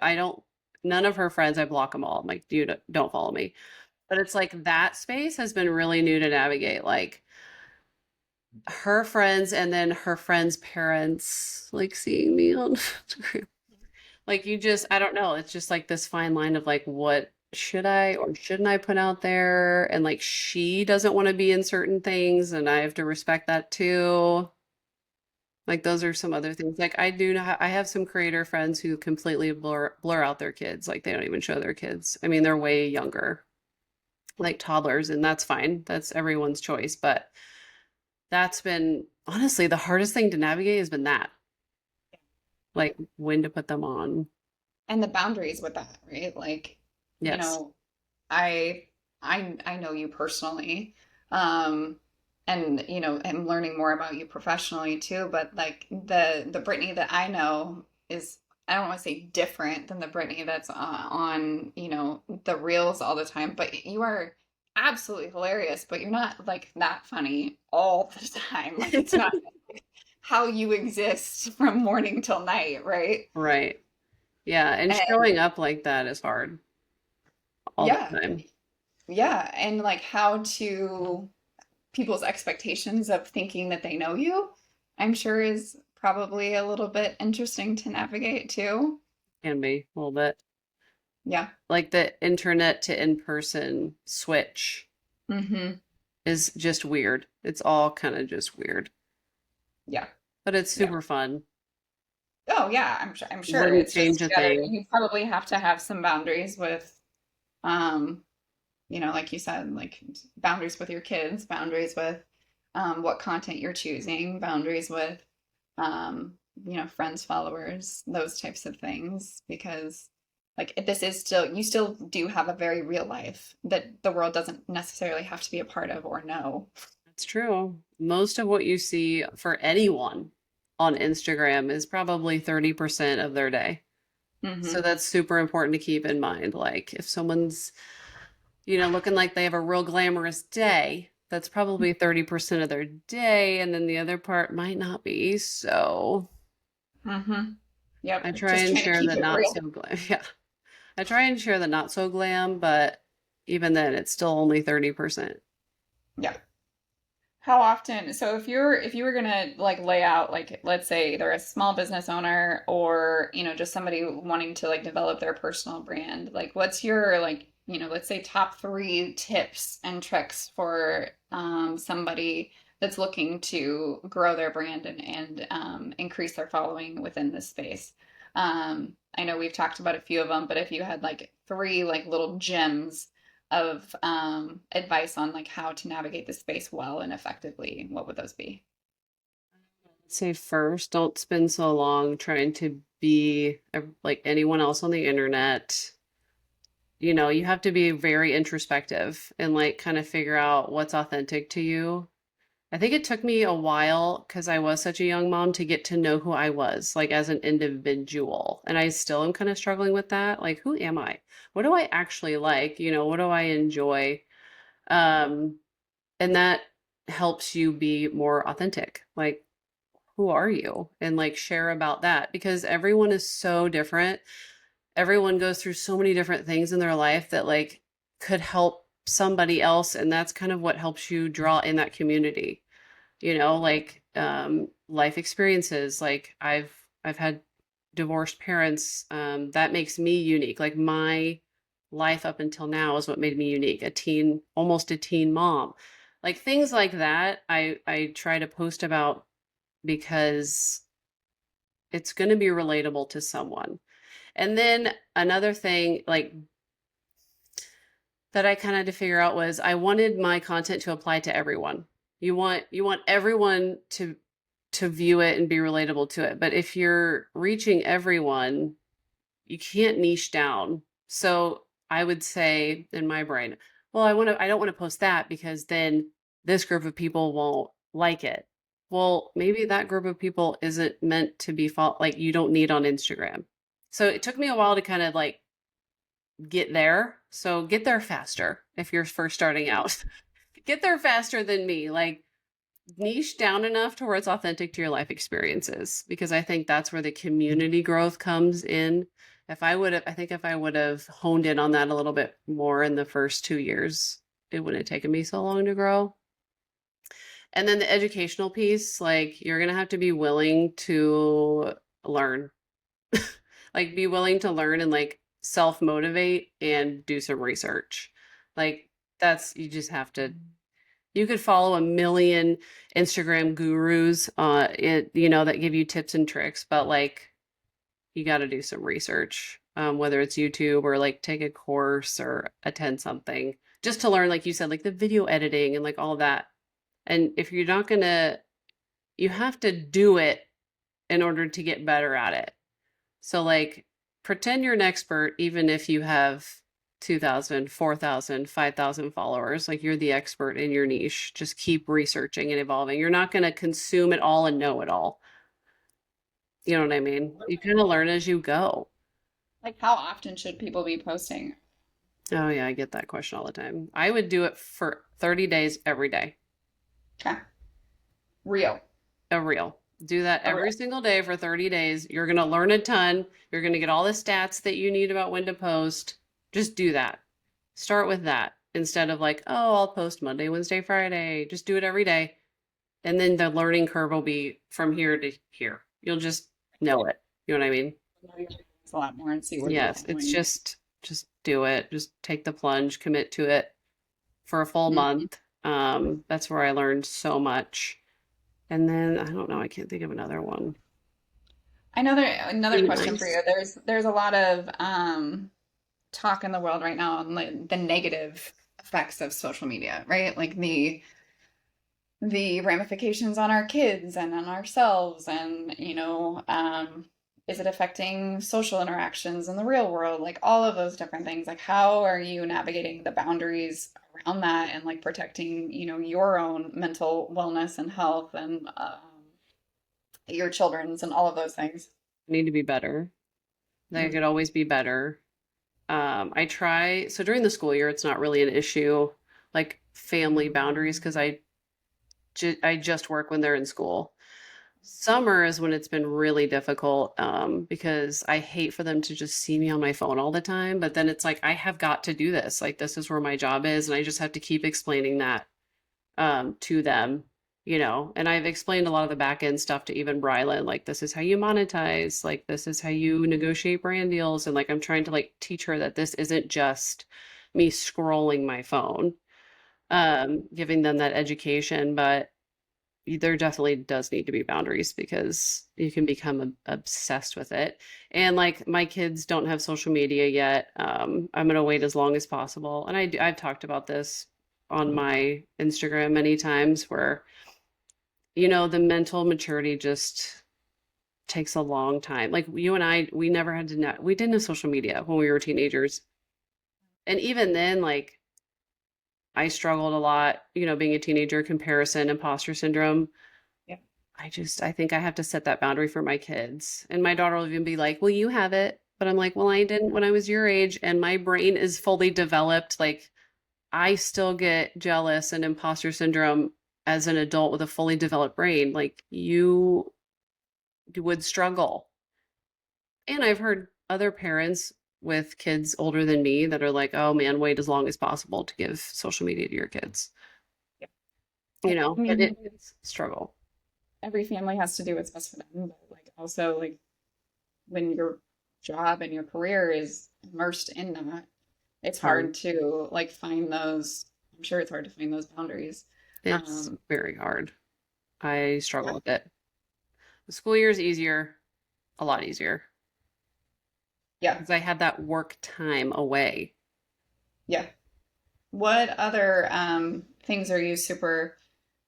I don't, none of her friends, I block them all. I'm like, you don't follow me. But it's like that space has been really new to navigate. Like her friends and then her friends' parents, like seeing me on Instagram. Like you just, I don't know. It's just like this fine line of like, what should I or shouldn't I put out there? And like, she doesn't want to be in certain things, and I have to respect that too. Like, those are some other things. Like, I do not, I have some creator friends who completely blur out their kids. Like, they don't even show their kids. I mean, they're way younger, like toddlers, and that's fine. That's everyone's choice. But that's been honestly the hardest thing to navigate has been that, like, when to put them on. And the boundaries with that, right? Like, you Yes, know, I I know you personally. Um and I'm learning more about you professionally too, but like the Brittany that I know is, I don't want to say different than the Brittany that's on, the reels all the time, but you are absolutely hilarious, but you're not like that funny all the time. Like it's not how you exist from morning till night, right? right. Yeah, and And showing up like that is hard all the yeah, time. yeah, and like how to people's expectations of thinking that they know you, I'm sure is probably a little bit interesting to navigate too. Can be a little bit. Yeah. Like the internet to in-person switch Mm-hmm. is just weird. It's all kind of just weird, Yeah. but it's Yeah. super fun. Oh yeah, I'm sure Wouldn't it's change just a you gotta, thing. you probably have to have some boundaries with um like you said, like boundaries with your kids, boundaries with what content you're choosing, boundaries with um, friends, followers, those types of things, because like this is still, you still do have a very real life that the world doesn't necessarily have to be a part of or know. It's true. Most of what you see for anyone on Instagram is probably 30% of their day. So Hmm. that's super important to keep in mind. Like if someone's, looking like they have a real glamorous day, that's probably 30% of their day, and then the other part might not be. So Hmm. I Yep. try Just and trying to share keep the it not so real. glam. Yeah. I try and share the not so glam, but even then it's still only 30%. Yeah. How often? So if you were gonna like lay out, like let's say either a small business owner or just somebody wanting to like develop their personal brand, like what's your like let's say top three tips and tricks for somebody that's looking to grow their brand and increase their following within this space. I know we've talked about a few of them, but if you had like three like little gems of advice on like how to navigate the space well and effectively, what would those be? Say first, don't spend so long trying to be like anyone else on the internet. You have to be very introspective and like kind of figure out what's authentic to you. I think it took me a while because I was such a young mom to get to know who I was, like as an individual. And I still am kind of struggling with that. Like, who am I? What do I actually like? What do I enjoy? Um, and that helps you be more authentic. Like, who are you? And like share about that because everyone is so different. Everyone goes through so many different things in their life that like could help somebody else, and that's kind of what helps you draw in that community. Like life experiences. Like I've had divorced parents. That makes me unique. Like my life up until now is what made me unique. Almost a teen mom. Like things like that, I try to post about because it's going to be relatable to someone. And then another thing, like that I kind of had to figure out was I wanted my content to apply to everyone. You want everyone to view it and be relatable to it. But if you're reaching everyone, you can't niche down. So I would say in my brain, well, I don't want to post that because then this group of people won't like it. Well, maybe that group of people isn't meant to be like you don't need on Instagram. So it took me a while to kind of like get there. So get there faster if you're first starting out. Get there faster than me. Like niche down enough to where it's authentic to your life experiences, because I think that's where the community growth comes in. I think if I would have honed in on that a little bit more in the first 2 years, it wouldn't have taken me so long to grow. And then the educational piece, like you're going to have to be willing to learn, like be willing to learn and like self motivate and do some research. Like you just have to you could follow a million Instagram gurus, that give you tips and tricks, but like you got to do some research, whether it's YouTube or like take a course or attend something just to learn, like you said, like the video editing and like all that. And if you're not gonna, you have to do it in order to get better at it. So like pretend you're an expert even if you have 2,000, 4,000, 5,000 followers. Like you're the expert in your niche. Just keep researching and evolving. You're not going to consume it all and know it all. You know what I mean? You kind of learn as you go. Like, how often should people be posting? Oh yeah, I get that question all the time. I would do it for 30 days every day. Okay. Real. A reel. Do that A every real. single day for 30 days. You're going to learn a ton. You're going to get all the stats that you need about when to post. Just do that. Start with that instead of like, oh, I'll post Monday, Wednesday, Friday. Just do it every day. And then the learning curve will be from here to here. You'll just know it. You know what I mean? A lot more and see where you're Yes, it's going. just do it. Just take the plunge, commit to it for a full Mhm. month. That's where I learned so much. And then I don't know, I can't think of another one. Another Be question for nice. you. There's a lot of talk in the world right now on like the negative effects of social media, right? Like the ramifications on our kids and on ourselves, and is it affecting social interactions in the real world? Like all of those different things. Like how are you navigating the boundaries around that and like protecting, your own mental wellness and health and your children's and all of those things? I need to be better. They could always be better. I try, so during the school year, it's not really an issue, like family boundaries, because I just work when they're in school. Summer is when it's been really difficult, because I hate for them to just see me on my phone all the time. But then it's like, I have got to do this. Like, this is where my job is. And I just have to keep explaining that, to them, and I've explained a lot of the back end stuff to even Brylan, like, this is how you monetize, like, this is how you negotiate brand deals. And like, I'm trying to like teach her that this isn't just me scrolling my phone, giving them that education. But there definitely does need to be boundaries because you can become obsessed with it. And like my kids don't have social media yet. I'm going to wait as long as possible. And I've talked about this on my Instagram many times where, the mental maturity just takes a long time. Like you and I, we never had to, we didn't have social media when we were teenagers. And even then, like I struggled a lot, being a teenager, comparison, imposter syndrome. Yeah. I think I have to set that boundary for my kids. And my daughter will even be like, well, you have it. But I'm like, well, I didn't when I was your age and my brain is fully developed. Like, I still get jealous and imposter syndrome as an adult with a fully developed brain. Like, you would struggle. And I've heard other parents with kids older than me that are like, oh man, wait as long as possible to give social media to your kids. Yeah. You I know, but mean, it's a struggle. every family has to do what's best for them, but like also like when your job and your career is immersed in that, it's Hard. hard to like find those. I'm sure it's hard to find those boundaries. It's Um, very hard. I yeah, struggle with it. The school year is easier, a lot easier, yeah, because I have that work time away. yeah. What other things are you super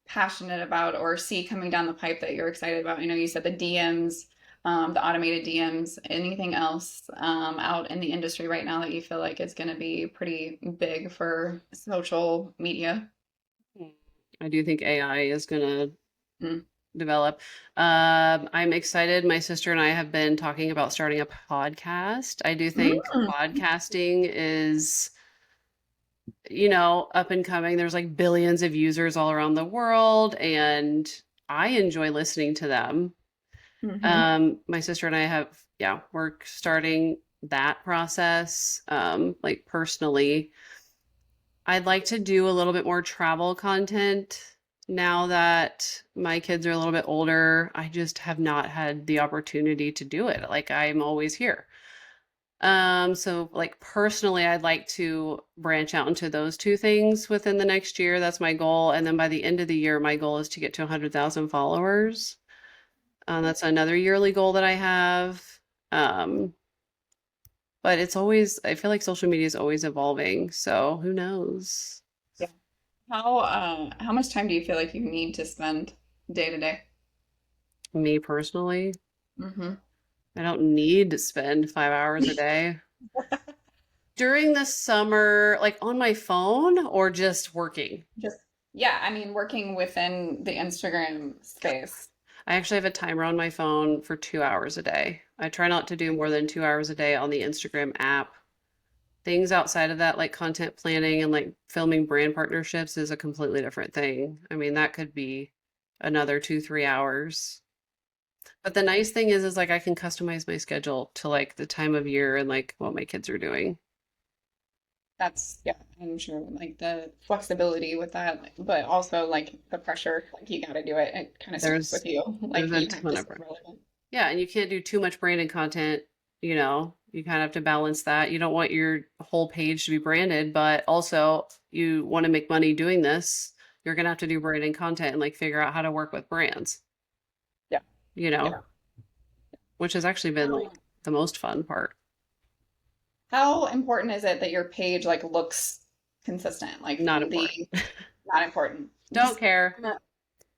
passionate about or see coming down the pipe that you're excited about? I know you said the DMs, the automated DMs. Anything else out in the industry right now that you feel like is going to be pretty big for social media? I do think AI is going to Mm. develop. I'm excited. My sister and I have been talking about starting a podcast. I do think Mm. podcasting is, you know, up and coming. There's like billions of users all around the world, and I enjoy listening to them. Hmm. My sister and I have, yeah, we're starting that process, like personally. I'd like to do a little bit more travel content now that my kids are a little bit older. I just have not had the opportunity to do it. Like I'm always here. So like personally, I'd like to branch out into those two things within the next year. That's my goal. And then by the end of the year, my goal is to get to 100,000 followers. That's another yearly goal that I have. Um, but it's always, I feel like social media is always evolving. So who knows? Yeah. How much time do you feel like you need to spend day to day? Me personally, Hmm. I don't need to spend 5 hours a day. During the summer, like on my phone or just working. Just yeah, I mean, working within the Instagram space. I actually have a timer on my phone for 2 hours a day. I try not to do more than 2 hours a day on the Instagram app. Things outside of that, like content planning and like filming brand partnerships, is a completely different thing. I mean, that could be another 2, 3 hours. But the nice thing is like I can customize my schedule to like the time of year and like what my kids are doing. That's yeah, I'm sure like the flexibility with that, but also like the pressure, like you got to do it. It kind of starts There's with you. there's Like a you have to ton of stay relevant. Yeah, and you can't do too much branded content, you know. You kind of have to balance that. You don't want your whole page to be branded, but also you want to make money doing this. You're gonna have to do branded content and like figure out how to work with brands, Yeah, you yeah. know, which has actually been like Um, the most fun part. how important is it that your page like looks consistent? Like Not important. the not important. Don't Just care.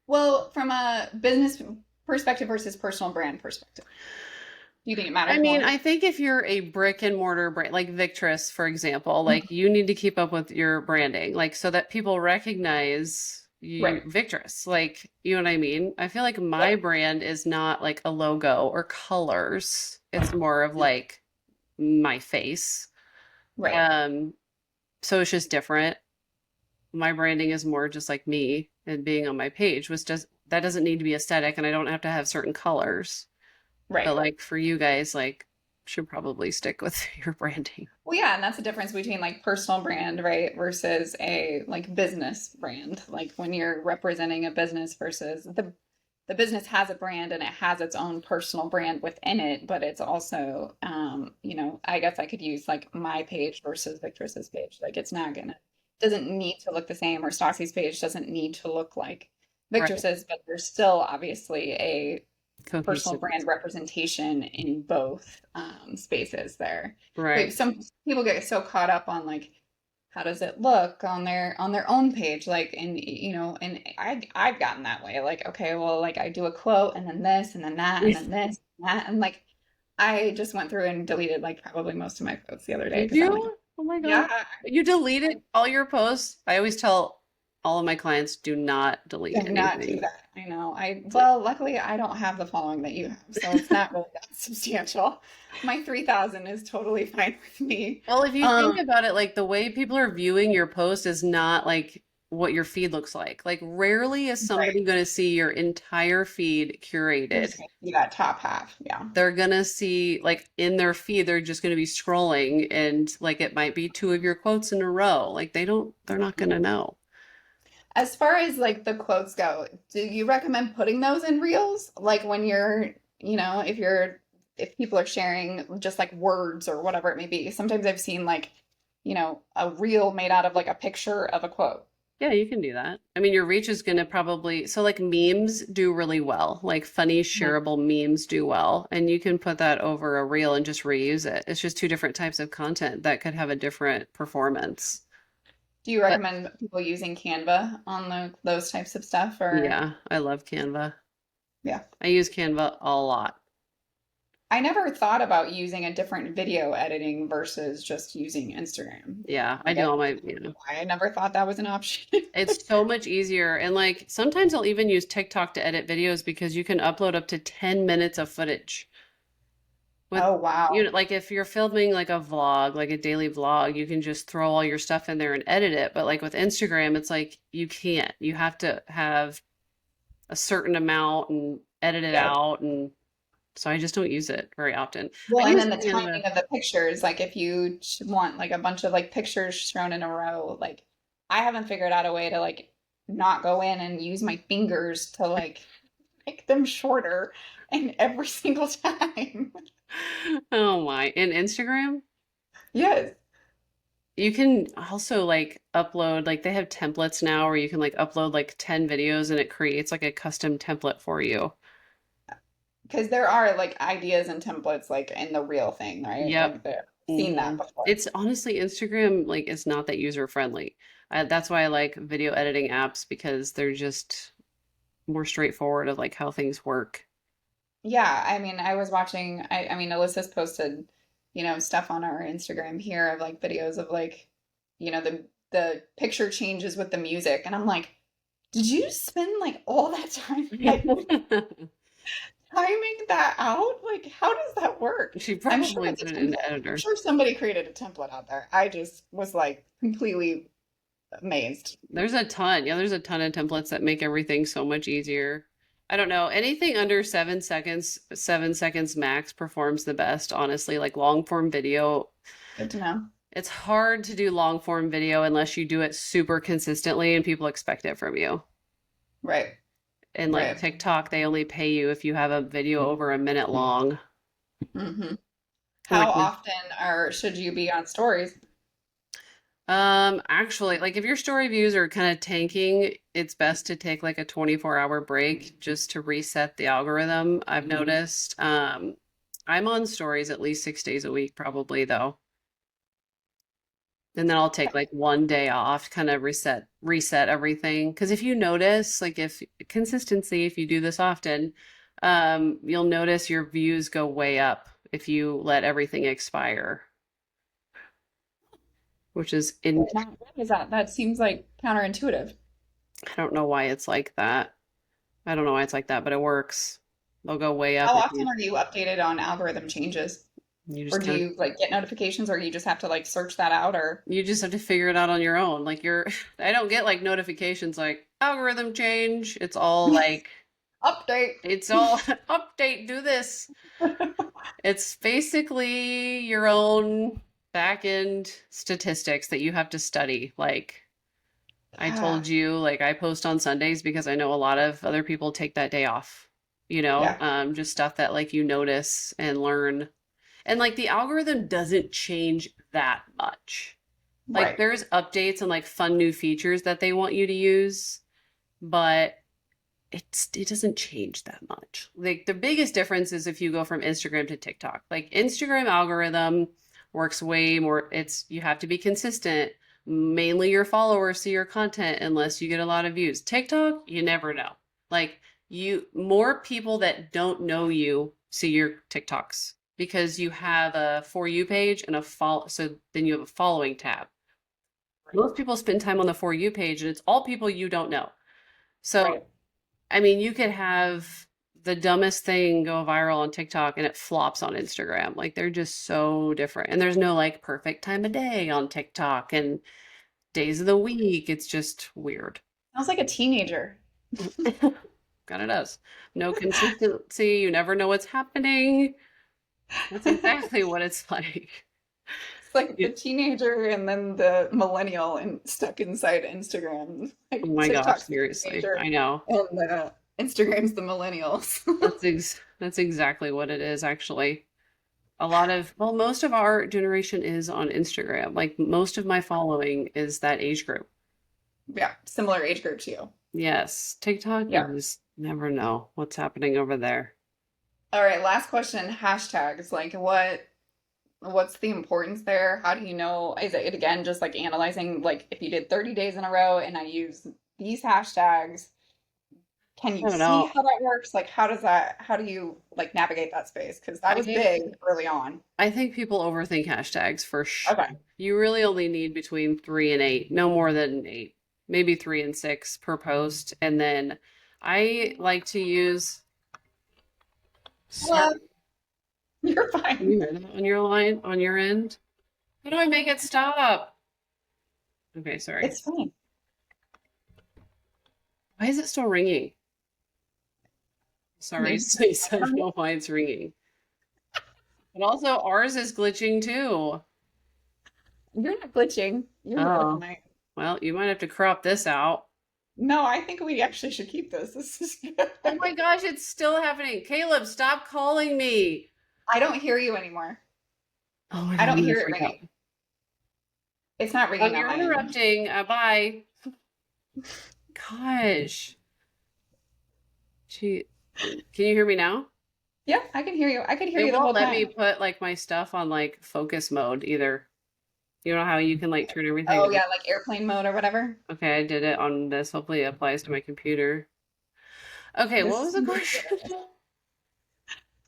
well, from a business perspective versus personal brand perspective, do you think it I matters mean, more? I think if you're a brick and mortar brand, like Victress, for example, like you need to keep up with your branding, like so that people recognize Right. you, Victress. Like, you know what I mean? I feel like Yeah. my brand is not like a logo or colors. It's more of like my face. Right. Um, so it's just different. My branding is more just like me and being on my page, which does that doesn't need to be aesthetic and I don't have to have certain colors. But Right. like for you guys, like should probably stick with your branding. Well, yeah, and that's the difference between like personal brand, right, versus a like business brand. Like when you're representing a business versus the business has a brand and it has its own personal brand within it, but it's also I guess I could use like my page versus Victress's page. Like it's not gonna doesn't need to look the same or Stassi's page doesn't need to look like Right. Victress's, but there's still obviously a personal brand Cohesiveness. representation in both spaces there. But Right. some people get so caught up on like how does it look on their own page, like, and and I've gotten that way, like, okay, well, like I do a quote and then this and then that and then this and that, and like I just went through and deleted like probably most of my quotes the other day Did because I'm like, you? Oh my God. yeah, You deleted all your posts? I always tell all of my clients, do not delete do not do anything. that. I know. It's like, Well, luckily I don't have the following that you have, so it's not really that substantial. My 3,000 is totally fine with me. well, if you think Um, about it, like the way people are viewing your post is not like what your feed looks like. Like rarely is Right. somebody going to see your entire feed They're curated. just gonna see that top half. Yeah. They're going to see like in their feed, they're just going to be scrolling and like it might be two of your quotes in a row. Like they're not going to know. As far as like the quotes go, do you recommend putting those in reels? Like when you're, if people are sharing just like words or whatever it may be. Sometimes I've seen like, a reel made out of like a picture of a quote. Yeah, you can do that. I mean, your reach is going to probably, so like memes do really well. Like funny, Mhm. shareable memes do well. And you can put that over a reel and just reuse it. It's just two different types of content that could have a different performance. Do you But recommend people using Canva on those types of stuff or yeah, I love Canva. yeah. I use Canva a lot. I never thought about using a different video editing versus just using Instagram. Yeah, I Like do I all my, don't know why I never thought that was an option. it's so much easier. And like sometimes I'll even use TikTok to edit videos because you can upload up to 10 minutes of footage. With Oh wow. like if you're filming like a vlog, like a daily vlog, you can just throw all your stuff in there and edit it. But like with Instagram, it's like you can't. You have to have a certain amount and edit it Yeah. out. And so I just don't use it very often. I Well, and use then the Canva. timing of the pictures, like if you want like a bunch of like pictures thrown in a row, like I haven't figured out a way to like not go in and use my fingers to like make them shorter and every single time. Oh my. In Instagram, Yes, you can also like upload, like they have templates now where you can like upload like 10 videos and it creates like a custom template for you. because there are like ideas and templates like in the real thing, right? Yep. Like I've seen that hmm before. It's honestly Instagram like is not that user friendly. That's why I like video editing apps because they're just more straightforward of like how things work. Yeah, I mean, I was watching, I mean, Alyssa's posted, stuff on our Instagram here of like videos of like, the picture changes with the music. And I'm like, did you just spend like all that time like timing that out? Like, how does that work? She I'm sure probably it's a put it in template. the I'm editor. sure somebody created a template out there. I just was like completely amazed. There's a ton. Yeah, there's a ton of templates that make everything so much easier. I don't know. Anything under 7 seconds, 7 seconds max performs the best, honestly. Like long form video, Good to know. it's hard to do long form video unless you do it super consistently and people expect it from you. Right, And like right. TikTok, they only pay you if you have a video over a minute long. hmm And How like often should you be on stories? actually, like if your story views are kind of tanking, it's best to take like a 24-hour break just to reset the algorithm. I've noticed. I'm on stories at least 6 days a week, probably though. And then I'll take like one day off, kind of reset everything. Because if you notice, like if consistency, if you do this often, you'll notice your views go way up if you let everything expire, which is in, Not bad is that? That seems like counterintuitive. I don't know why it's like that. I don't know why it's like that, but it works. They'll go way up How if often are you updated on algorithm changes? you Or just do kind of you like get notifications or you just have to like search that out or you just have to figure it out on your own. Like you're I don't get like notifications like algorithm change. It's all like update? it's all update, do this. It's basically your own back end statistics that you have to study. Like I told Gosh. you, like I post on Sundays because I know a lot of other people take that day off, Yeah. just stuff that like you notice and learn. And like the algorithm doesn't change that much. Like Right. there's updates and like fun new features that they want you to use, but it doesn't change that much. Like the biggest difference is if you go from Instagram to TikTok. Like Instagram algorithm works way more. It's you have to be consistent. Mainly your followers see your content unless you get a lot of views. TikTok, you never know. Like you more people that don't know you see your TikToks because you have a for you page and a follow so then you have a following tab. Most people spend time on the for you page and it's all people you don't know. So Right. I mean, you could have the dumbest thing go viral on TikTok and it flops on Instagram. Like they're just so different. And there's no like perfect time of day on TikTok. And days of the week. It's just weird. Sounds like a teenager. Kind of does. No consistency. You never know what's happening. That's exactly what it's like. It's like the You- teenager and then the millennial and stuck inside Instagram. oh Like my gosh, TikTok's the seriously. teenager I know. and Instagram's the millennials. That's exactly what it is, actually. A lot of, well, most of our generation is on Instagram. Like most of my following is that age group. Yeah, similar age group to you. Yes, TikTok, you Yeah. just never know what's happening over there. All right, last question. Hashtags. Like what's the importance there? How do you know? Is it again just like analyzing like if you did 30 days in a row and I use these hashtags, can I you don't see know. how that works? Like how do you like navigate that space? Because that was I big early on. I think people overthink hashtags for sure. Okay. You really only need between 3 and 8, no more than 8, maybe 3 and 6 per post. And then I like to use, sorry, Hello. You're can you fine. hear that on your line, on your end? How do I make it stop? Okay, sorry. It's fine. Why is it still ringing? Sorry, There's please. I don't know why it's ringing. But also, ours is glitching too. you're not glitching. You're here with the Oh, mic. well, you might have to crop this out. No, I think we actually should keep this. This is Oh good. my gosh, it's still happening. Caleb, stop calling me. I don't hear you anymore. Oh my I God, don't I'm gonna hear it freak out. ringing. It's not ringing on You're my end. interrupting. Bye. Gosh. Gee, can you hear me now? Yeah, I can hear you. I could hear It you the won't whole let me time. put like my stuff on like focus mode either. You know how you can like turn everything Oh on? yeah, like airplane mode or whatever. Okay, I did it on this. Hopefully it applies to my computer. Okay, what This was is the question?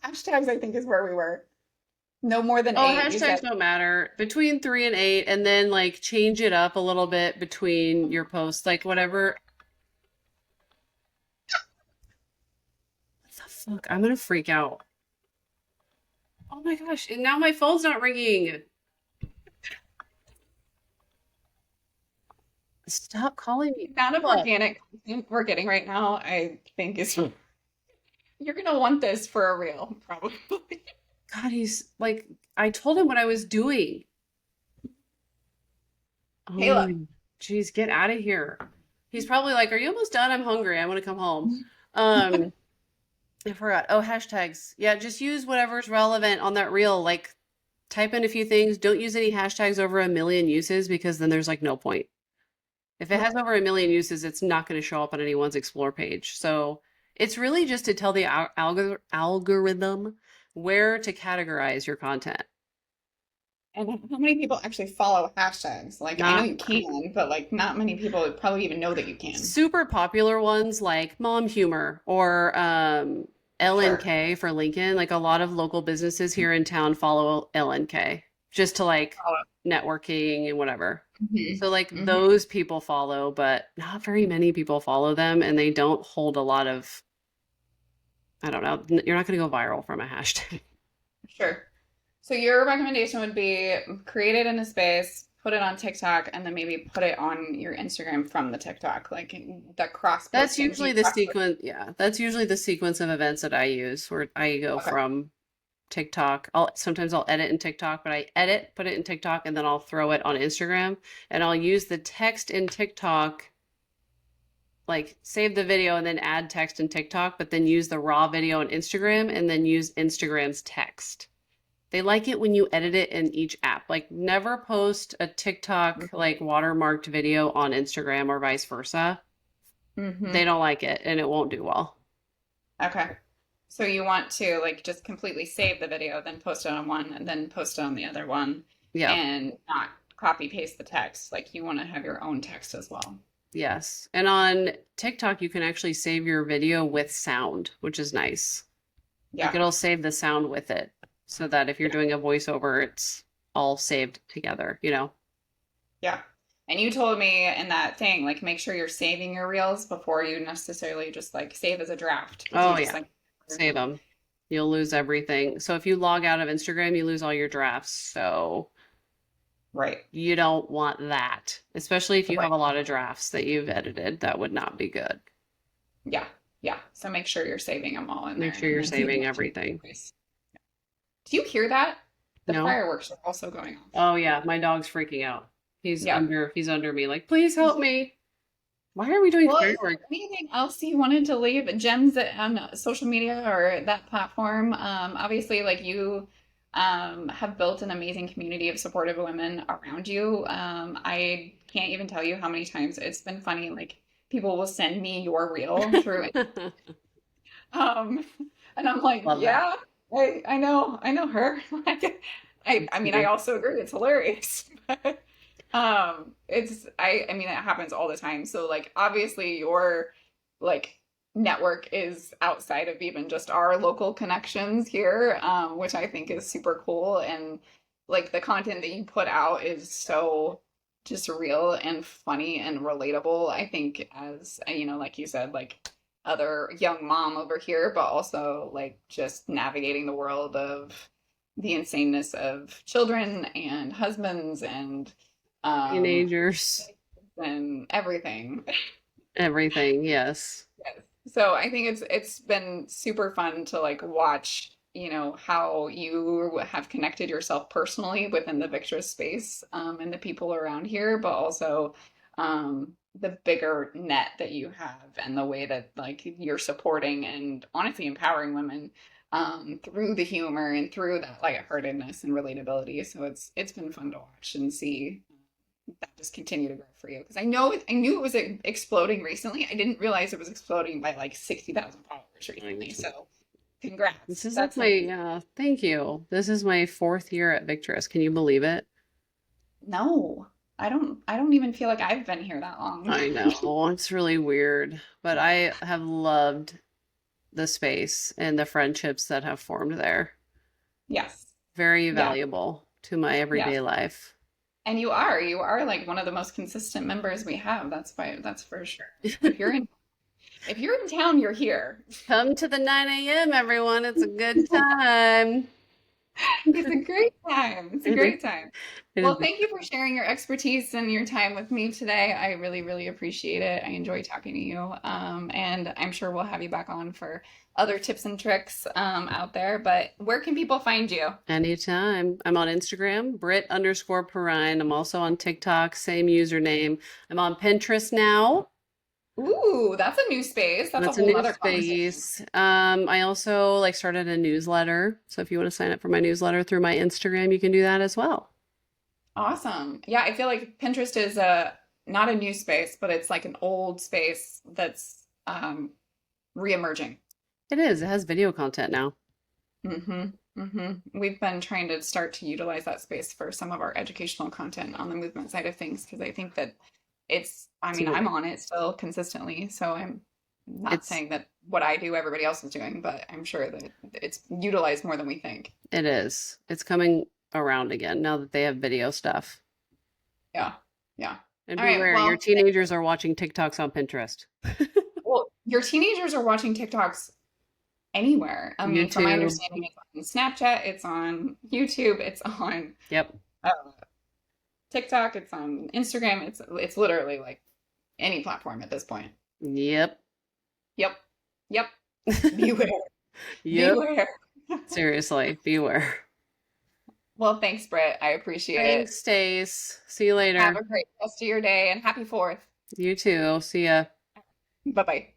hashtags, I think, is where we were. No more than Oh, 8, you said. hashtags don't matter. Between 3 and 8, and then like change it up a little bit between your posts, like whatever. What the fuck? I'm gonna freak out. Oh my gosh, and now my phone's not ringing. Stop calling me. The amount of Look, organic content we're getting right now, I think is you're gonna want this for a reel, probably. God, he's like, I told him what I was doing. Oh Hey, look. my, geez, get out of here. He's probably like, "Are you almost done? I'm hungry. I want to come home." Um, I forgot. Oh, hashtags. Yeah, just use whatever's relevant on that reel. Like, type in a few things. Don't use any hashtags over 1 million uses because then there's like no point. If it has over 1 million uses, it's not going to show up on anyone's explore page. So it's really just to tell the algorithm where to categorize your content. And how many people actually follow hashtags? Like, I know Not you can, but like, not many people would probably even know that you can. super popular ones like Mom Humor or Sure. LNK for Lincoln. Like a lot of local businesses here in town follow LNK just to like Follow. networking and whatever. Hmm. So like Hmm. those people follow, but not very many people follow them and they don't hold a lot of, I don't know, you're not going to go viral from a hashtag. Sure. So your recommendation would be create it in a space, put it on TikTok, and then maybe put it on your Instagram from the TikTok, like the cross That's posting. Do you usually the cross sequence, yeah, that's usually the sequence of events that I use where I go Okay. from TikTok. I'll edit in TikTok, but I edit, put it in TikTok, and then I'll throw it on Instagram. And I'll use the text in TikTok, like save the video and then add text in TikTok, but then use the raw video on Instagram and then use Instagram's text. They like it when you edit it in each app. Like never post a TikTok like watermarked video on Instagram or vice versa. They Mm-hmm. don't like it and it won't do well. Okay. So you want to like just completely save the video, then post it on one, and then post it on the other one, Yeah. and not copy paste the text. Like you want to have your own text as well. Yes. And on TikTok, you can actually save your video with sound, which is nice. Like Yeah. it'll save the sound with it so that if you're Yeah. doing a voiceover, it's all saved together, you know? Yeah. And you told me in that thing, like make sure you're saving your reels before you necessarily just like save as a draft because you Oh, just yeah. like Save them. You'll lose everything. So if you log out of Instagram, you lose all your drafts. So Right. You don't want that, especially if you have Right. a lot of drafts that you've edited. That would not be good. Yeah. Yeah. So make sure you're saving them all in Make there sure and you're then see saving them. everything. Do you hear that? The No? fireworks are also going off. Oh yeah, my dog's freaking out. Yeah. He's under me, like, please help me. Why are we doing Well, is there fireworks? anything else you wanted to leave gems on social media or that platform? Obviously, like you have built an amazing community of supportive women around you. I can't even tell you how many times it's been funny. Like people will send me your reel through, um, and I'm like, Love that. yeah, I know her. Like, I It's mean, I cute. also agree, it's hilarious. I mean, it happens all the time. So like, obviously, your like network is outside of even just our local connections here, which I think is super cool. And like the content that you put out is so just real and funny and relatable. I think as like you said, like other young mom over here, but also like just navigating the world of the insaneness of children and husbands um Teenagers, and everything. everything, yes. Yes. So I think it's been super fun to like watch, how you have connected yourself personally within the Victress space, and the people around here, but also the bigger net that you have and the way that like you're supporting and honestly empowering women through the humor and through that lightheartedness and relatability. So it's been fun to watch and see that just continue to grow for you? Because I knew it was exploding recently. I didn't realize it was exploding by like 60,000 followers recently. So This congrats. is like That's my, amazing. thank you. This is my fourth year at Victorous. Can you believe it? No, I don't even feel like I've been here that long. I know, it's really weird, but I have loved the space and the friendships that have formed there. Yes. Very Yeah. valuable to my Yeah. everyday life. And you are like one of the most consistent members we have. That's for sure. If you're in town, you're here. Come to the 9 a.m., everyone. It's a good time. It's a great time. It's a It is, great time. it Well, is. thank you for sharing your expertise and your time with me today. I really, really appreciate it. I enjoy talking to you. And I'm sure we'll have you back on for other tips and tricks out there. But where can people find you? Anytime. I'm on Instagram, Brit_Perrine. I'm also on TikTok, same username. I'm on Pinterest now. Ooh, that's a new space. That's a That's a whole new nother conversation. space. I also like started a newsletter. So if you want to sign up for my newsletter through my Instagram, you can do that as well. Awesome. Yeah, I feel like Pinterest is not a new space, but it's like an old space that's reemerging. It is. It has video content now. We've been trying to start to utilize that space for some of our educational content on the movement side of things because I think that I It's mean, I'm moving. on it still consistently, so I'm not It's saying that what I do, everybody else is doing, but I'm sure that it's utilized more than we think. it is. It's coming around again now that they have video stuff. Yeah. Yeah. And All right. beware, your Well, teenagers are watching TikToks on Pinterest. your teenagers are watching TikToks anywhere. I mean, from my YouTube. understanding, it's on Snapchat, it's on YouTube, it's on Yep. uh, TikTok, it's on Instagram. It's literally like any platform at this point. Yep. Yep. Yep. Beware. Yep. Beware. Seriously, beware. Well, thanks, Britt. I appreciate it. Thanks, Stace. See you Have later. a great rest of your day and happy 4th. You too. See ya. Bye bye.